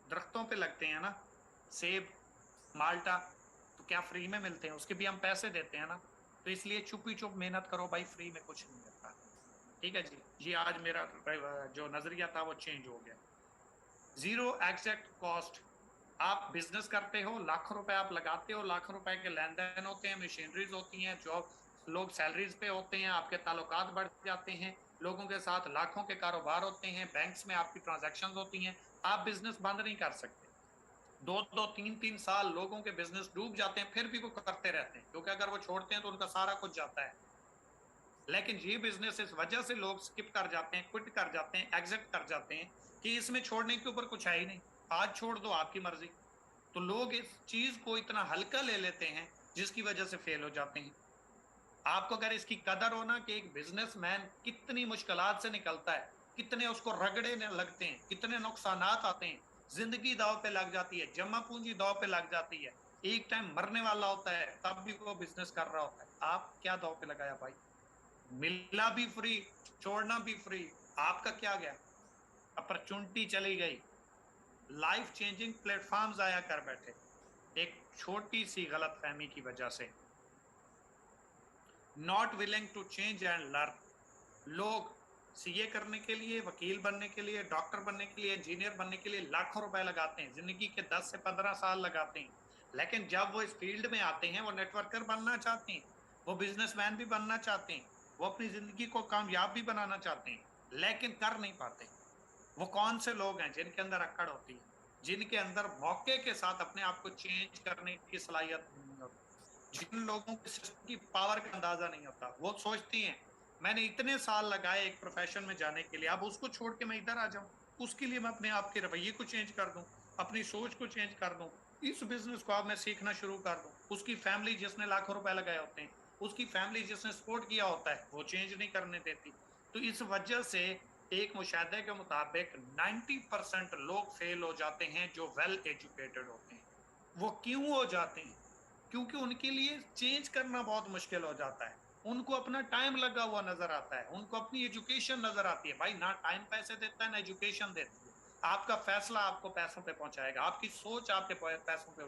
दरख्तों पे लगते हैं ना, सेब, माल्टा, तो क्या फ्री में मिलते हैं? उसके भी हम पैसे देते हैं ना। तो इसलिए चुपी चुप मेहनत करो भाई, फ्री में कुछ नहीं मिलता। ठीक है जी। ये आज मेरा जो नजरिया था वो चेंज हो गया। Zero exact cost. आप बिजनेस करते हो, लाखों रुपए आप लगाते हो, लाखों रुपए के लेन देन होते हैं, मशीनरीज होती हैं, जॉब, लोग सैलरीज पे होते हैं, आपके ताल्लुकात बढ़ जाते हैं, लोगों के साथ लाखों के कारोबार होते हैं, बैंक्स में आपकी ट्रांजैक्शंस होती हैं। आप बिजनेस बंद नहीं कर सकते। 2-2 3-3 साल लोगों के बिजनेस डूब जाते हैं फिर भी वो करते रहते हैं, क्योंकि अगर वो छोड़ते हैं तो उनका सारा कुछ जाता है। लेकिन ये बिजनेस इस वजह से लोग स्किप कर जाते हैं, क्विट कर जाते हैं, एग्जिट कर जाते हैं कि इसमें छोड़ने के ऊपर कुछ है ही नहीं, आज छोड़ दो आपकी मर्जी। तो लोग इस चीज को इतना हल्का ले लेते हैं जिसकी वजह से फेल हो जाते हैं। आपको अगर इसकी कदर हो ना कि एक बिजनेसमैन कितनी मुश्किलात से निकलता है, कितने उसको रगड़े लगते हैं, कितने नुकसानात आते हैं, जिंदगी दाव पे लग जाती है, जमा पूंजी दाव पे लग जाती है, एक टाइम मरने वाला होता है तब भी वो बिजनेस कर रहा होता है। आप क्या दाव पे लगाया भाई? मिलना भी फ्री, छोड़ना भी फ्री, आपका क्या गया? अपॉर्चुनिटी चली गई, लाइफ चेंजिंग प्लेटफॉर्म्स आया कर बैठे, एक छोटी सी गलत फहमी की वजह से। Not willing to change and learn. लोग सीए करने के लिए, वकील बनने के लिए, डॉक्टर बनने के लिए, इंजीनियर बनने के लिए लाखों रुपए लगाते हैं, जिंदगी के 10 से 15 साल लगाते हैं, लेकिन जब वो इस फील्ड में आते हैं, वो नेटवर्कर बनना चाहते हैं, वो बिजनेसमैन भी बनना चाहते हैं, वो अपनी जिंदगी को कामयाब भी बनाना चाहते हैं, लेकिन कर नहीं पाते। वो कौन से लोग हैं जिनके अंदर अक्कड़ होती है, जिनके अंदर मौके के साथ अपने आप को चेंज करने की सलाहियत नहीं होती, जिन लोगों को सिस्टम की पावर का अंदाजा नहीं होता। वो सोचती हैं मैंने इतने साल लगाए एक प्रोफेशन में जाने के लिए, अब उसको छोड़ के मैं इधर आ जाऊं, उसके लिए मैं अपने आप के रवैये को चेंज कर दूं, अपनी सोच को चेंज कर दूं, इस बिजनेस को अब मैं सीखना शुरू कर दूं। उसकी फैमिली जिसने लाखों रुपए लगाए होते हैं, उसकी फैमिली जिसने सपोर्ट किया होता है, वो चेंज नहीं करने देती। तो इस वजह से एक मुशाहदे के मुताबिक 90% लोग फेल हो जाते हैं जो वेल एजुकेटेड होते हैं। वो क्यों हो जाते हैं? क्योंकि उनके लिए चेंज करना बहुत मुश्किल हो जाता है, उनको अपना टाइम लगा हुआ नजर आता है, उनको अपनी एजुकेशन नजर आती है। भाई ना टाइम पैसे देता है ना एजुकेशन देती है। आपका फैसला आपको पैसों पे पहुंचाएगा, आपकी सोच आपके पैसों पे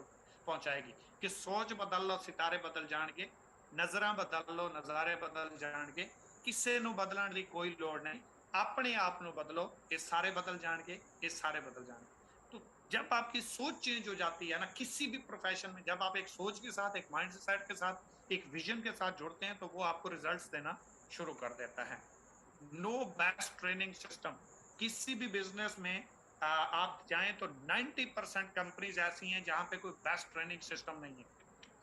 पहुंचाएगी। कि सोच बदल लो सितारे बदल जाएंगे, नजर बदल लो नजारे बदल जाएंगे, किसी ਨੂੰ बदलਣ ਦੀ कोई लोड़ नहीं, अपने आप ਨੂੰ बदलो, ये सारे बदल जाएंगे, ये सारे बदल जाएंगे। तो जब आपकी सोच चेंज हो जाती है ना किसी भी प्रोफेशन में, जब आप एक सोच के साथ, एक माइंड सेट के साथ, एक विजन के साथ जुड़ते हैं तो वो आपको रिजल्ट्स देना शुरू कर देता है। No best training system. किसी भी बिजनेस में आप जाएं तो 90% कंपनीज ऐसी हैं जहां पे कोई बेस्ट ट्रेनिंग सिस्टम नहीं है।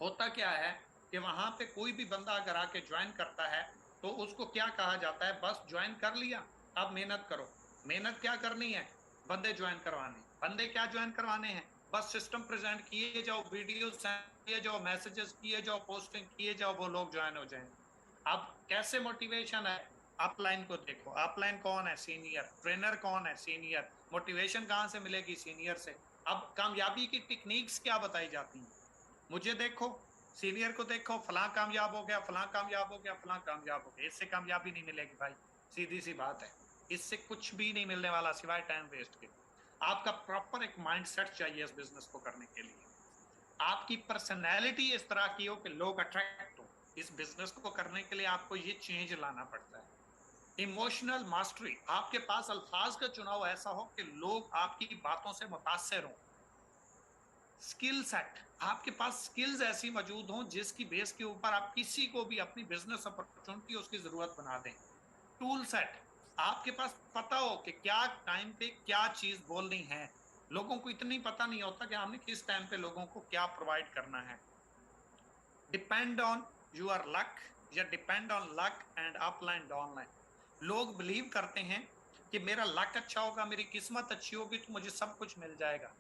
होता क्या है कि वहां पे कोई भी बंदा अगर आके ज्वाइन करता है तो उसको क्या कहा जाता है, बस ज्वाइन कर लिया, अब मेहनत करो। मेहनत क्या करनी है? बंदे ज्वाइन करवाने। बंदे क्या ज्वाइन करवाने हैं? बस सिस्टम प्रेजेंट किए जाओ, वीडियो किए जाओ, मैसेजेस किए जाओ, पोस्टिंग किए जाओ, वो लोग ज्वाइन हो जाएंगे। अब कैसे मोटिवेशन है? अपलाइन को देखो, अपलाइन कौन है? सीनियर। ट्रेनर कौन है? सीनियर। मोटिवेशन कहां से मिलेगी? सीनियर से। अब कामयाबी की टेक्निक्स क्या बताई जाती हैं? मुझे देखो, सीनियर को देखो, फलां कामयाब हो गया, फलां कामयाब हो गया, फलां कामयाब हो गया। इससे कामयाबी नहीं मिलेगी भाई, सीधी सी बात है। इससे कुछ भी नहीं मिलने वाला सिवाय टाइम वेस्ट के। आपका प्रॉपर एक माइंडसेट चाहिए इस बिजनेस को करने के लिए। आपकी पर्सनैलिटी इस तरह की हो कि लोग अट्रैक्ट हो। इस बिजनेस को करने के लिए आपको ये चेंज लाना पड़ता है। इमोशनल मास्टरी, आपके पास अल्फाज का चुनाव ऐसा हो कि लोग आपकी बातों से मुतासिर हों। स्किल सेट, आपके पास स्किल्स ऐसी मौजूद हों जिसकी बेस के ऊपर आप किसी को भी अपनी बिजनेस अपॉर्चुनिटी उसकी जरूरत बना दें। टूल सेट, आपके पास पता हो कि क्या टाइम पे क्या चीज बोलनी है। लोगों को इतनी पता नहीं होता कि हमने किस टाइम पे लोगों को क्या प्रोवाइड करना है। डिपेंड ऑन यूर लक, या depend on luck and upline downline. लोग बिलीव करते हैं कि मेरा लक अच्छा होगा, मेरी किस्मत अच्छी होगी तो मुझे सब कुछ मिल जाएगा।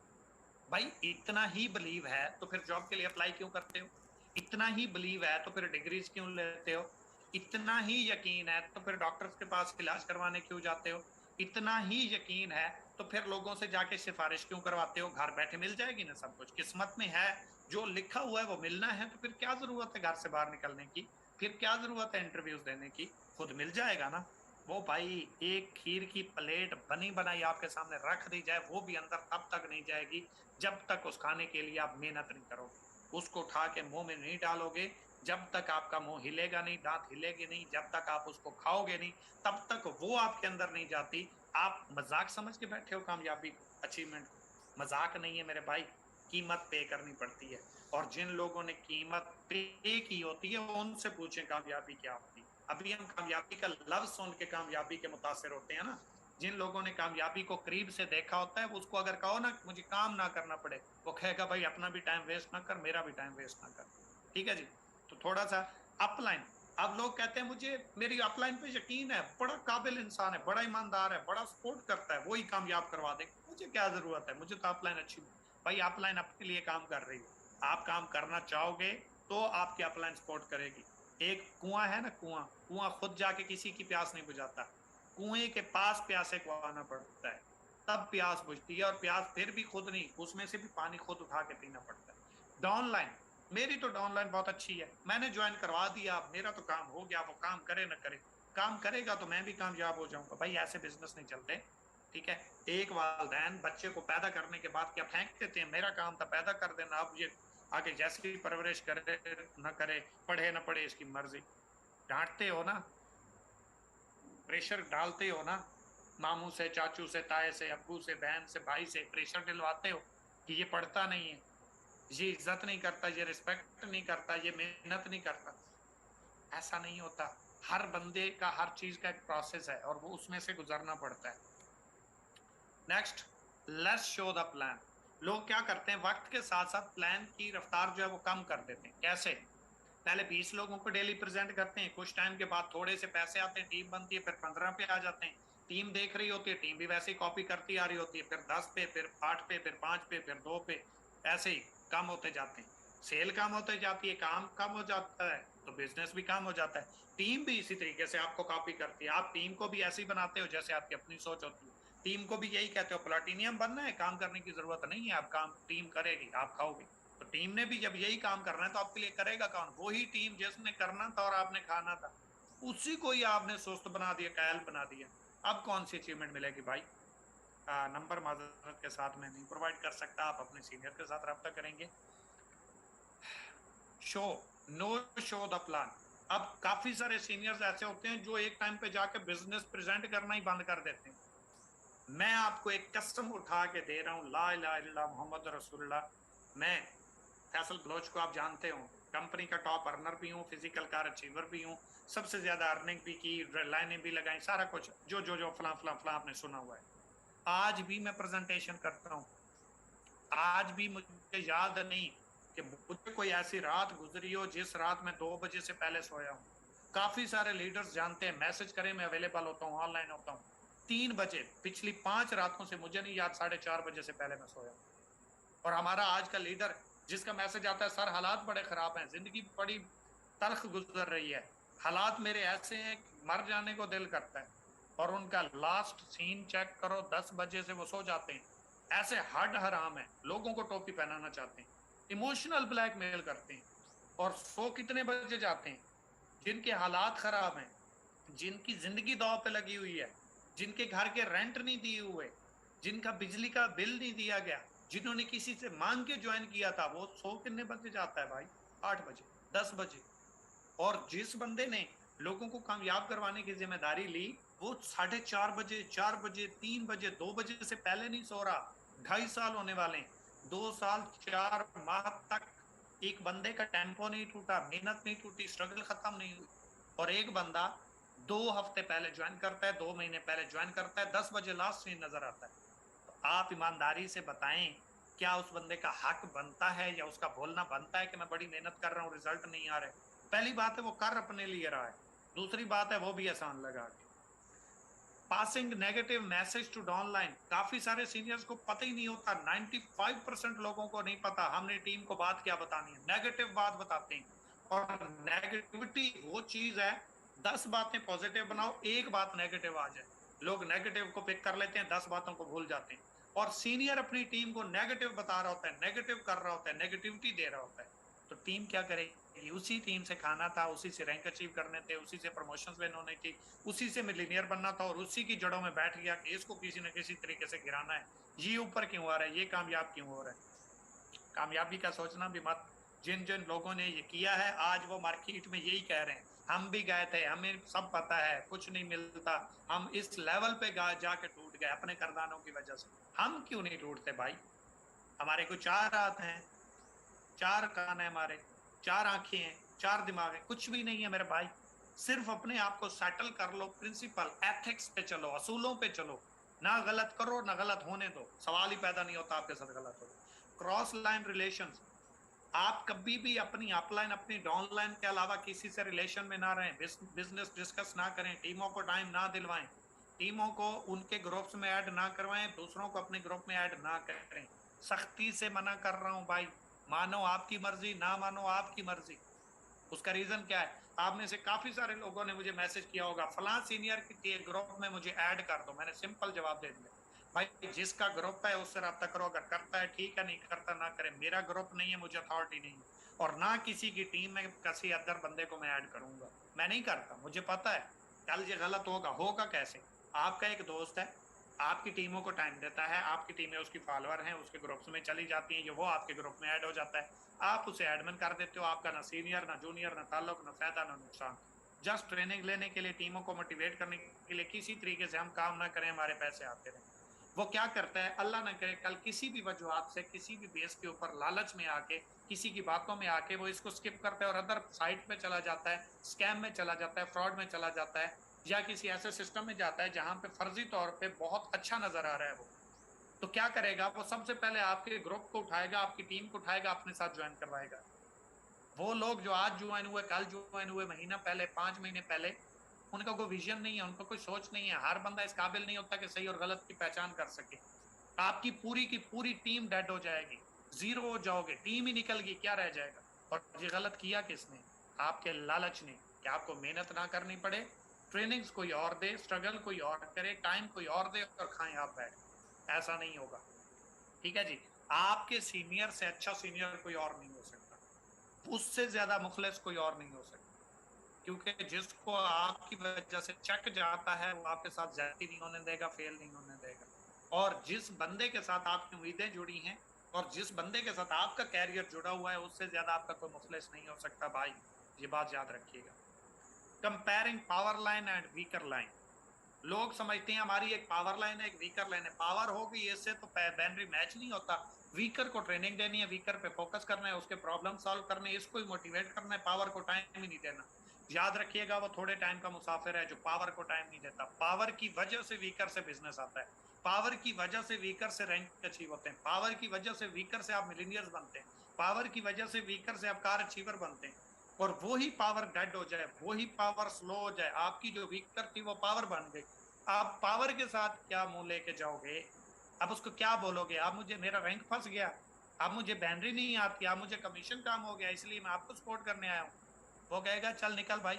भाई इतना ही बिलीव है तो फिर जॉब के लिए अप्लाई क्यों करते हो? इतना ही बिलीव है तो फिर डिग्रीज क्यों लेते हो? इतना ही यकीन है तो फिर डॉक्टर्स के पास इलाज करवाने क्यों जाते हो? इतना ही यकीन है तो फिर लोगों से जाके सिफारिश क्यों करवाते हो? घर बैठे मिल जाएगी ना सब कुछ, किस्मत में है, जो लिखा हुआ है वो मिलना है, तो फिर क्या जरूरत है घर से बाहर निकलने की? फिर क्या जरूरत है इंटरव्यूज देने की? खुद मिल जाएगा ना। वो भाई एक खीर की प्लेट बनी बनाई आपके सामने रख दी जाए, वो भी अंदर तब तक नहीं जाएगी जब तक उस खाने के लिए आप मेहनत नहीं करोगे। उसको उठा के मुंह में नहीं डालोगे, जब तक आपका मुंह हिलेगा नहीं, दांत हिलेगे नहीं, जब तक आप उसको खाओगे नहीं, तब तक वो आपके अंदर नहीं जाती। आप मजाक समझ के बैठे हो कामयाबी को, अचीवमेंट को। मजाक नहीं है मेरे भाई, कीमत पे करनी पड़ती है। और जिन लोगों ने कीमत पे की होती है वो उनसे पूछें कामयाबी क्या होती है। अभी हम कामयाबी का लफ्ज सुन के कामयाबी के मुतासिर होते हैं ना। जिन लोगों ने कामयाबी को करीब से देखा होता है, उसको अगर कहो ना मुझे काम ना करना पड़े, वो कहेगा भाई अपना भी टाइम वेस्ट ना कर, मेरा भी टाइम वेस्ट ना कर। ठीक है जी। तो थोड़ा सा अपलाइन। अब लोग कहते हैं मुझे मेरी अपलाइन पे यकीन है, बड़ा काबिल इंसान है, बड़ा ईमानदार है, बड़ा सपोर्ट करता है, वही कामयाब करवा दे, मुझे क्या जरूरत है, मुझे तो अपलाइन अच्छी। भाई अपलाइन आपके लिए काम कर रही है, आप काम करना चाहोगे तो आपकी अपलाइन सपोर्ट करेगी। एक कुआं है ना, कुआं, कुआं खुद जाके किसी की प्यास नहीं बुझाता। कुएं के पास प्यासे को आना पड़ता है, तब प्यास बुझती है। और प्यास फिर भी खुद नहीं, उसमें से भी पानी खुद उठा के पीना पड़ता है। डाउनलाइन, मेरी तो डाउनलाइन बहुत अच्छी है, मैंने ज्वाइन करवा दिया, मेरा तो काम हो गया, वो काम करे ना करे, काम करेगा तो मैं भी कामयाब हो जाऊंगा। भाई ऐसे बिजनेस नहीं चलते। ठीक है। एक वालदैन बच्चे को पैदा करने के बाद क्या फेंक देते हैं? मेरा काम था पैदा कर देना, अब ये आगे जैसी परवरिश करे ना करे, पढ़े ना पढ़े इसकी मर्जी। डांटते हो ना, प्रेशर डालते हो ना, मामू से, चाचू से, ताए से, अब्बू से, बहन से, भाई से प्रेशर दिलवाते हो कि ये पढ़ता नहीं है, ये इज्जत नहीं करता, ये रिस्पेक्ट नहीं करता, ये मेहनत नहीं करता। ऐसा नहीं होता। हर बंदे का हर चीज का एक प्रोसेस है और वो उसमें से गुजरना पड़ता है। Next, let's show the plan. लोग क्या करते हैं, वक्त के साथ साथ प्लान की रफ्तार जो है वो कम कर देते हैं। कैसे? पहले 20 लोगों को डेली प्रेजेंट करते हैं, कुछ टाइम के बाद थोड़े से पैसे आते हैं, टीम बनती है, फिर 15 पे आ जाते हैं। टीम देख रही होती है, टीम भी वैसे ही कॉपी करती आ रही होती है, फिर 10 पे, फिर 8 पे, फिर 5 पे, फिर 2 पे, ऐसे ही कम होते जाते हैं। सेल कम होते जाती है, काम कम हो जाता है, तो बिजनेस भी कम हो जाता है। टीम भी इसी तरीके से आपको कॉपी करती है, आप टीम को भी ऐसे ही बनाते हो जैसे आपकी अपनी सोच होती है। टीम को भी यही कहते हो प्लाटिनियम बनना है, काम करने की जरूरत नहीं है, आप काम टीम करेगी, आप खाओगे। तो टीम ने भी जब यही काम करना है तो आपके लिए करेगा कौन? वही टीम जिसने करना था और आपने खाना था, उसी को ही आपने सुस्त बना दिया, कायल बना दिया। अब कौन सी अचीवमेंट मिलेगी भाई? नंबर माजरत के साथ मैं नहीं प्रोवाइड कर सकता, आप अपने सीनियर के साथ रब्ता करेंगे। Show, no show the plan. अब काफी सारे सीनियर्स ऐसे होते हैं जो एक टाइम पे जाके बिजनेस प्रेजेंट करना ही बंद कर देते हैं। मैं आपको एक कसम उठा के दे रहा हूँ, ला इलाहा इल्लल्लाह मोहम्मद रसूलुल्लाह। मैं फैसल बलोच को आप जानते हो, कंपनी का टॉप अर्नर भी हूँ, फिजिकल कार अचीवर भी हूँ, सबसे ज्यादा अर्निंग भी की, लाइनें भी लगाई, सारा कुछ जो जो जो फला फला फला आपने सुना हुआ है। आज भी मैं प्रेजेंटेशन करता हूँ। आज भी मुझे याद नहीं कि मुझे कोई ऐसी रात गुजरी हो जिस रात में 2 बजे से पहले सोया हूँ। काफी सारे लीडर्स जानते हैं, मैसेज करें मैं अवेलेबल होता हूँ, ऑनलाइन होता हूँ। 3 बजे, पिछली 5 रातों से मुझे नहीं याद, 4:30 बजे से पहले मैं सोया। और हमारा आज का लीडर जिसका मैसेज आता है, सर हालात बड़े खराब हैं, जिंदगी बड़ी तल्ख गुजर रही है, हालात मेरे ऐसे हैं मर जाने को दिल करता है, और उनका लास्ट सीन चेक करो, 10 बजे से वो सो जाते हैं। ऐसे हड हराम है, लोगों को टोपी पहनाना चाहते हैं, इमोशनल ब्लैकमेल करते हैं, और सो कितने बजे जाते हैं? जिनके हालात खराब हैं, जिनकी जिंदगी दांव पे लगी हुई है, जिनके घर के रेंट नहीं दिए हुए, जिनका बिजली का बिल नहीं दिया गया, जिन्होंने किसी से मांग के ज्वाइन किया था, वो सो कितने बजे जाता है भाई? 8 बजे, 10 बजे। और जिस बंदे ने लोगों को कामयाब करवाने की जिम्मेदारी ली, वो 4:30 बजे, 4 बजे, 3 बजे, 2 बजे से पहले नहीं सो रहा। 2.5 साल होने वाले हैं, 2 साल 4 माह तक एक बंदे का टेम्पो नहीं टूटा, मेहनत नहीं टूटी, स्ट्रगल खत्म नहीं हुई। और एक बंदा 2 हफ्ते पहले ज्वाइन करता है, 2 महीने पहले ज्वाइन करता है, 10 बजे लास्ट सीन नजर आता है। तो आप ईमानदारी से बताएं, क्या उस बंदे का हक बनता है या उसका बोलना बनता है कि मैं बड़ी मेहनत कर रहा हूँ, रिजल्ट नहीं आ रहे? पहली बात है वो कर अपने लिए रहा है, दूसरी बात है वो भी आसान लगा के। Passing negative message to downline, काफी सारे सीनियर्स को पता ही नहीं होता, 95% लोगों को नहीं पता हमने टीम को बात क्या बतानी है, नेगेटिव बात बताते हैं। और नेगेटिविटी वो चीज है, 10 बातें पॉजिटिव बनाओ, एक बात नेगेटिव आ जाए, लोग नेगेटिव को पिक कर लेते हैं, 10 बातों को भूल जाते हैं। और सीनियर अपनी टीम को नेगेटिव बता रहा होता है, नेगेटिव कर रहा होता है, नेगेटिविटी दे रहा होता है, तो टीम क्या करेगी? उसी टीम से खाना था, उसी से रैंक अचीव करने थे, उसी से प्रमोशंस विन होनी थी, उसी से मिलीनियर बनना था, और उसी की जड़ों में बैठ गया कि इसको किसी न किसी तरीके से गिराना है, ये ऊपर क्यों आ रहा है, ये कामयाब क्यों हो रहा है। कामयाबी का सोचना भी मत। जिन जिन लोगों ने ये किया है, आज वो मार्केट में यही कह रहे हैं, हम भी गए थे, हमें सब पता है, कुछ नहीं मिलता, हम इस लेवल पे जाके टूट गए अपने करदानों की वजह से। हम क्यों नहीं टूटते भाई? हमारे को 4 हाथ हैं, 4 कान है हमारे, 4 आंखें हैं, 4 दिमाग है, कुछ भी नहीं है मेरे भाई। सिर्फ अपने आप को सेटल कर लो, प्रिंसिपल एथिक्स पे चलो, असूलों पे चलो, ना गलत करो ना गलत होने दो, सवाल ही पैदा नहीं होता आपके साथ गलत हो। क्रॉस लाइन रिलेशंस, आप कभी भी अपनी अपलाइन अपनी डाउनलाइन के अलावा किसी से रिलेशन में ना रहें, बिजनेस डिस्कस ना करें, टीमों को टाइम ना दिलवाएं, टीमों को उनके ग्रुप्स में ऐड ना करवाएं, दूसरों को अपने ग्रुप में ऐड ना करें। सख्ती से मना कर रहा हूं भाई, मानो आपकी मर्जी, ना मानो आपकी मर्जी। उसका रीजन क्या है? आप में से काफी सारे लोगों ने मुझे मैसेज किया होगा, फलां सीनियर के ग्रुप में मुझे ऐड कर दो, मैंने सिंपल जवाब दे दिया, भाई जिसका ग्रुप है उससे रब्ता करो, अगर करता है ठीक है, नहीं करता ना करे, मेरा ग्रुप नहीं है, मुझे अथॉरिटी नहीं है, और ना किसी की टीम में किसी अदर बंदे को मैं ऐड करूंगा, मैं नहीं करता, मुझे पता है कल ये गलत होगा। होगा कैसे? आपका एक दोस्त है, आपकी टीमों को टाइम देता है, आपकी टीमें उसकी फॉलोअर हैं, उसके ग्रुप्स में चली जाती हैं, ये वो आपके ग्रुप में ऐड हो जाता है, आप उसे एडमिन कर देते हो, आपका ना सीनियर ना जूनियर ना ताल्लुक ना फायदा ना नुकसान। जस्ट ट्रेनिंग लेने के लिए, टीमों को मोटिवेट करने के लिए, किसी तरीके से हम काम ना करें, हमारे पैसे आते रहे। वो क्या करता है, अल्लाह ना करे कल किसी भी वजूहत से, किसी भी बेस के ऊपर लालच में आके, किसी की बातों में आके वो इसको स्किप करता है और अदर साइट पे चला जाता है, स्कैम में चला जाता है, फ्रॉड में चला जाता है, या किसी ऐसे सिस्टम में जाता है जहां पे फर्जी तौर पे बहुत अच्छा नजर आ रहा है वो। तो क्या करेगा वो? सबसे पहले आपके ग्रुप को उठाएगा, आपकी टीम को उठाएगा, अपने साथ ज्वाइन करवाएगा। वो लोग जो आज ज्वाइन हुए, कल ज्वाइन हुए, महीना पहले, 5 महीने पहले, उनका कोई विजन नहीं है, उनका कोई सोच नहीं है। हर बंदा इस काबिल नहीं होता कि सही और गलत की पहचान कर सके। आपकी पूरी की पूरी टीम डेड हो जाएगी, जीरो हो जाओगे, टीम ही निकल गई, क्या रह जाएगा? और ये गलत किया किसने? आपके लालच ने, कि आपको मेहनत ना करनी पड़े, ट्रेनिंग्स कोई और दे, स्ट्रगल कोई और करे, टाइम कोई और दे, और खाएं आप बैठ। ऐसा नहीं होगा, ठीक है जी। आपके सीनियर से अच्छा सीनियर कोई और नहीं हो सकता, उससे ज्यादा मुखलिस कोई और नहीं हो सकता, क्योंकि जिसको आपकी वजह से चक जाता है वो आपके साथ ज्यादती नहीं होने देगा, फेल नहीं होने देगा। और जिस बंदे के साथ आपकी उम्मीदें जुड़ी हैं, और जिस बंदे के साथ आपका कैरियर जुड़ा हुआ है, उससे ज्यादा आपका कोई मुखलिस नहीं हो सकता भाई, ये बात याद रखिएगा। Comparing power line and weaker line, लोग समझते हैं हमारी एक पावर लाइन है, एक वीकर लाइन है, पावर होगी इससे तो बाइनरी मैच नहीं होता। वीकर को ट्रेनिंग देनी है, वीकर पे फोकस करना है, उसके प्रॉब्लम सॉल्व करने, इसको ही मोटिवेट करना है, पावर को टाइम ही नहीं देना। याद रखिएगा वो थोड़े टाइम का मुसाफिर है जो पावर को टाइम नहीं देता। पावर की वजह से वीकर से बिजनेस आता है, पावर की वजह से वीकर से रैंक अचीव होते हैं, पावर की वजह से वीकर से आप मिलीनियर्स बनते हैं, पावर की वजह से वीकर से आप कार अचीवर बनते हैं। और वो ही पावर डेड हो जाए, वो ही पावर स्लो हो जाए, आपकी जो वीकर थी वो पावर बन गई, आप पावर के साथ क्या मुंह लेके जाओगे? आप उसको क्या बोलोगे? आप मुझे, मेरा रैंक फंस गया, आप मुझे बैनरी नहीं आती, आप मुझे कमीशन कम हो गया इसलिए मैं आपको सपोर्ट करने आया हूँ। वो कहेगा चल निकल भाई,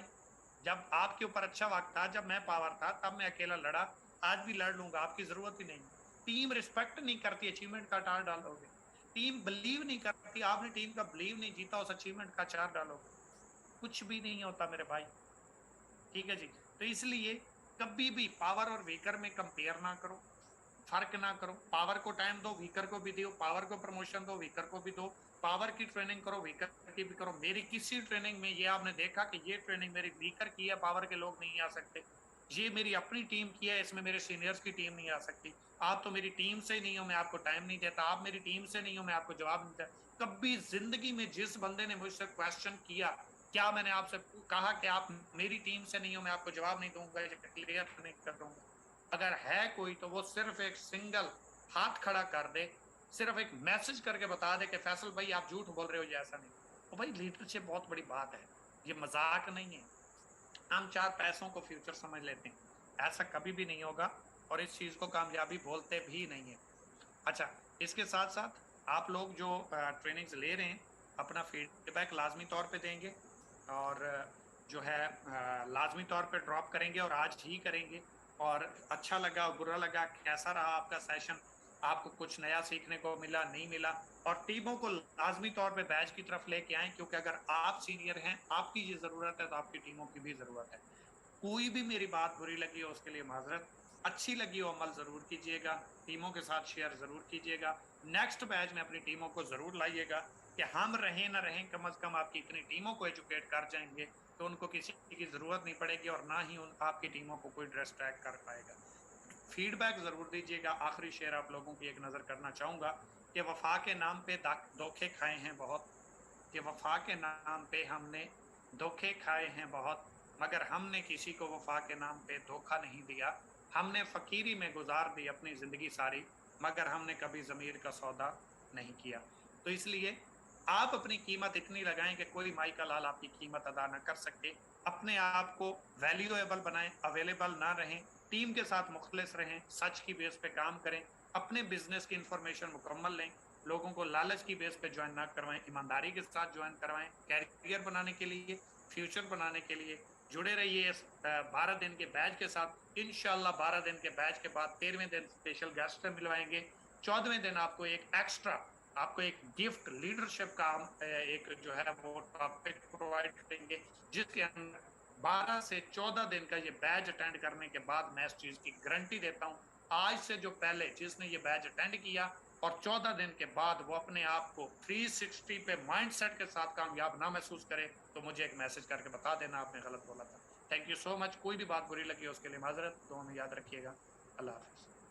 जब आपके ऊपर अच्छा वक्त था, जब मैं पावर था तब मैं अकेला लड़ा, आज भी लड़ लूंगा, आपकी जरूरत ही नहीं। टीम रिस्पेक्ट नहीं करती, अचीवमेंट का टार डालोगे। टीम बिलीव नहीं करती, आपने टीम का बिलीव नहीं जीता, उस अचीवमेंट का चार डालोगे, कुछ भी नहीं होता मेरे भाई। ठीक है जी। तो इसलिए कभी भी पावर और वीकर में कंपेयर ना करो, फर्क ना करो। पावर को टाइम दो, वीकर को भी दो, पावर को प्रमोशन दो, वीकर को भी दो। पावर की ट्रेनिंग करो, वीकर की भी करो। मेरी किसी ट्रेनिंग में ये आपने देखा कि ये ट्रेनिंग मेरी वीकर की है, पावर के लोग नहीं आ सकते? ये मेरी अपनी टीम की है, इसमें मेरे सीनियर्स की टीम नहीं आ सकती। आप तो मेरी टीम से नहीं हो, मैं आपको टाइम नहीं देता। आप मेरी टीम से नहीं हो, मैं आपको जवाब नहीं देता। कभी जिंदगी में जिस बंदे ने मुझसे क्वेश्चन किया, क्या मैंने आपसे कहा कि आप मेरी टीम से नहीं हो, मैं आपको जवाब नहीं दूंगा, क्लियर नहीं कर दूंगा? अगर है कोई तो वो सिर्फ एक सिंगल हाथ खड़ा कर दे, सिर्फ एक मैसेज करके बता दे कि फैसल भाई आप झूठ बोल रहे हो, ये ऐसा नहीं। तो भाई लीडरशिप बहुत बड़ी बात है, ये मजाक नहीं है। हम चार पैसों को फ्यूचर समझ लेते हैं, ऐसा कभी भी नहीं होगा, और इस चीज को कामयाबी बोलते भी नहीं है। अच्छा, इसके साथ साथ आप लोग जो ट्रेनिंग्स ले रहे हैं, अपना फीडबैक लाजमी तौर पे देंगे, और जो है लाजमी तौर पे ड्रॉप करेंगे, और आज ही करेंगे। और अच्छा लगा बुरा लगा, कैसा रहा आपका सेशन, आपको कुछ नया सीखने को मिला नहीं मिला, और टीमों को लाजमी तौर पे बैच की तरफ लेके आए, क्योंकि अगर आप सीनियर हैं, आपकी ये जरूरत है, तो आपकी टीमों की भी जरूरत है। कोई भी मेरी बात बुरी लगी हो उसके लिए माजरत, अच्छी लगी हो अमल जरूर कीजिएगा, टीमों के साथ शेयर जरूर कीजिएगा। नेक्स्ट बैच में अपनी टीमों को जरूर लाइएगा, कि हम रहें ना रहें, कम से कम आपकी इतनी टीमों को एजुकेट कर जाएंगे तो उनको किसी की जरूरत नहीं पड़ेगी, और ना ही आपकी टीमों को कोई डिस्ट्रैक्ट कर पाएगा। फीडबैक जरूर दीजिएगा। आखिरी शेयर आप लोगों की एक नजर करना चाहूंगा, कि वफा के नाम पे धोखे खाए हैं बहुत, कि वफा के नाम पे हमने धोखे खाए हैं बहुत, मगर हमने किसी को वफा के नाम पे धोखा नहीं दिया। हमने फकीरी में गुजार दी अपनी जिंदगी सारी, मगर हमने कभी जमीर का सौदा नहीं किया। तो इसलिए आप अपनी कीमत इतनी लगाएं कि कोई माई का लाल आपकी कीमत अदा न कर सके। अपने आप को वैल्यूएबल बनाएं, अवेलेबल ना रहें, टीम के साथ मुखलिस रहें, सच की बेस पे काम करें, अपने बिजनेस की इंफॉर्मेशन मुकम्मल लें, लोगों को लालच की बेस पे ज्वाइन ना करवाएं, ईमानदारी के साथ ज्वाइन करवाएं। कैरियर बनाने के लिए, फ्यूचर बनाने के लिए जुड़े रहिए इस 12 दिन के बैच के साथ। इंशाल्लाह 12 दिन के बैच के बाद 13वें दिन स्पेशल गेस्ट से मिलवाएंगे। 14वें दिन आपको एक एक्स्ट्रा, आपको एक गिफ्ट लीडरशिप का एक जो है वो टॉपिक प्रोवाइड करेंगे, जिसके अंदर 12 से 14 दिन का ये बैच अटेंड करने के बाद मैं इस चीज की गारंटी देता हूँ, आज से जो पहले जिसने ये बैच अटेंड किया और 14 दिन के बाद वो अपने आप को 360 पे माइंडसेट के साथ कामयाब ना महसूस करे, तो मुझे एक मैसेज करके बता देना आपने गलत बोला था। Thank you so much. कोई भी बात बुरी लगी उसके लिए माजरत, तो हमें याद रखिएगा। अल्लाह हाफिज।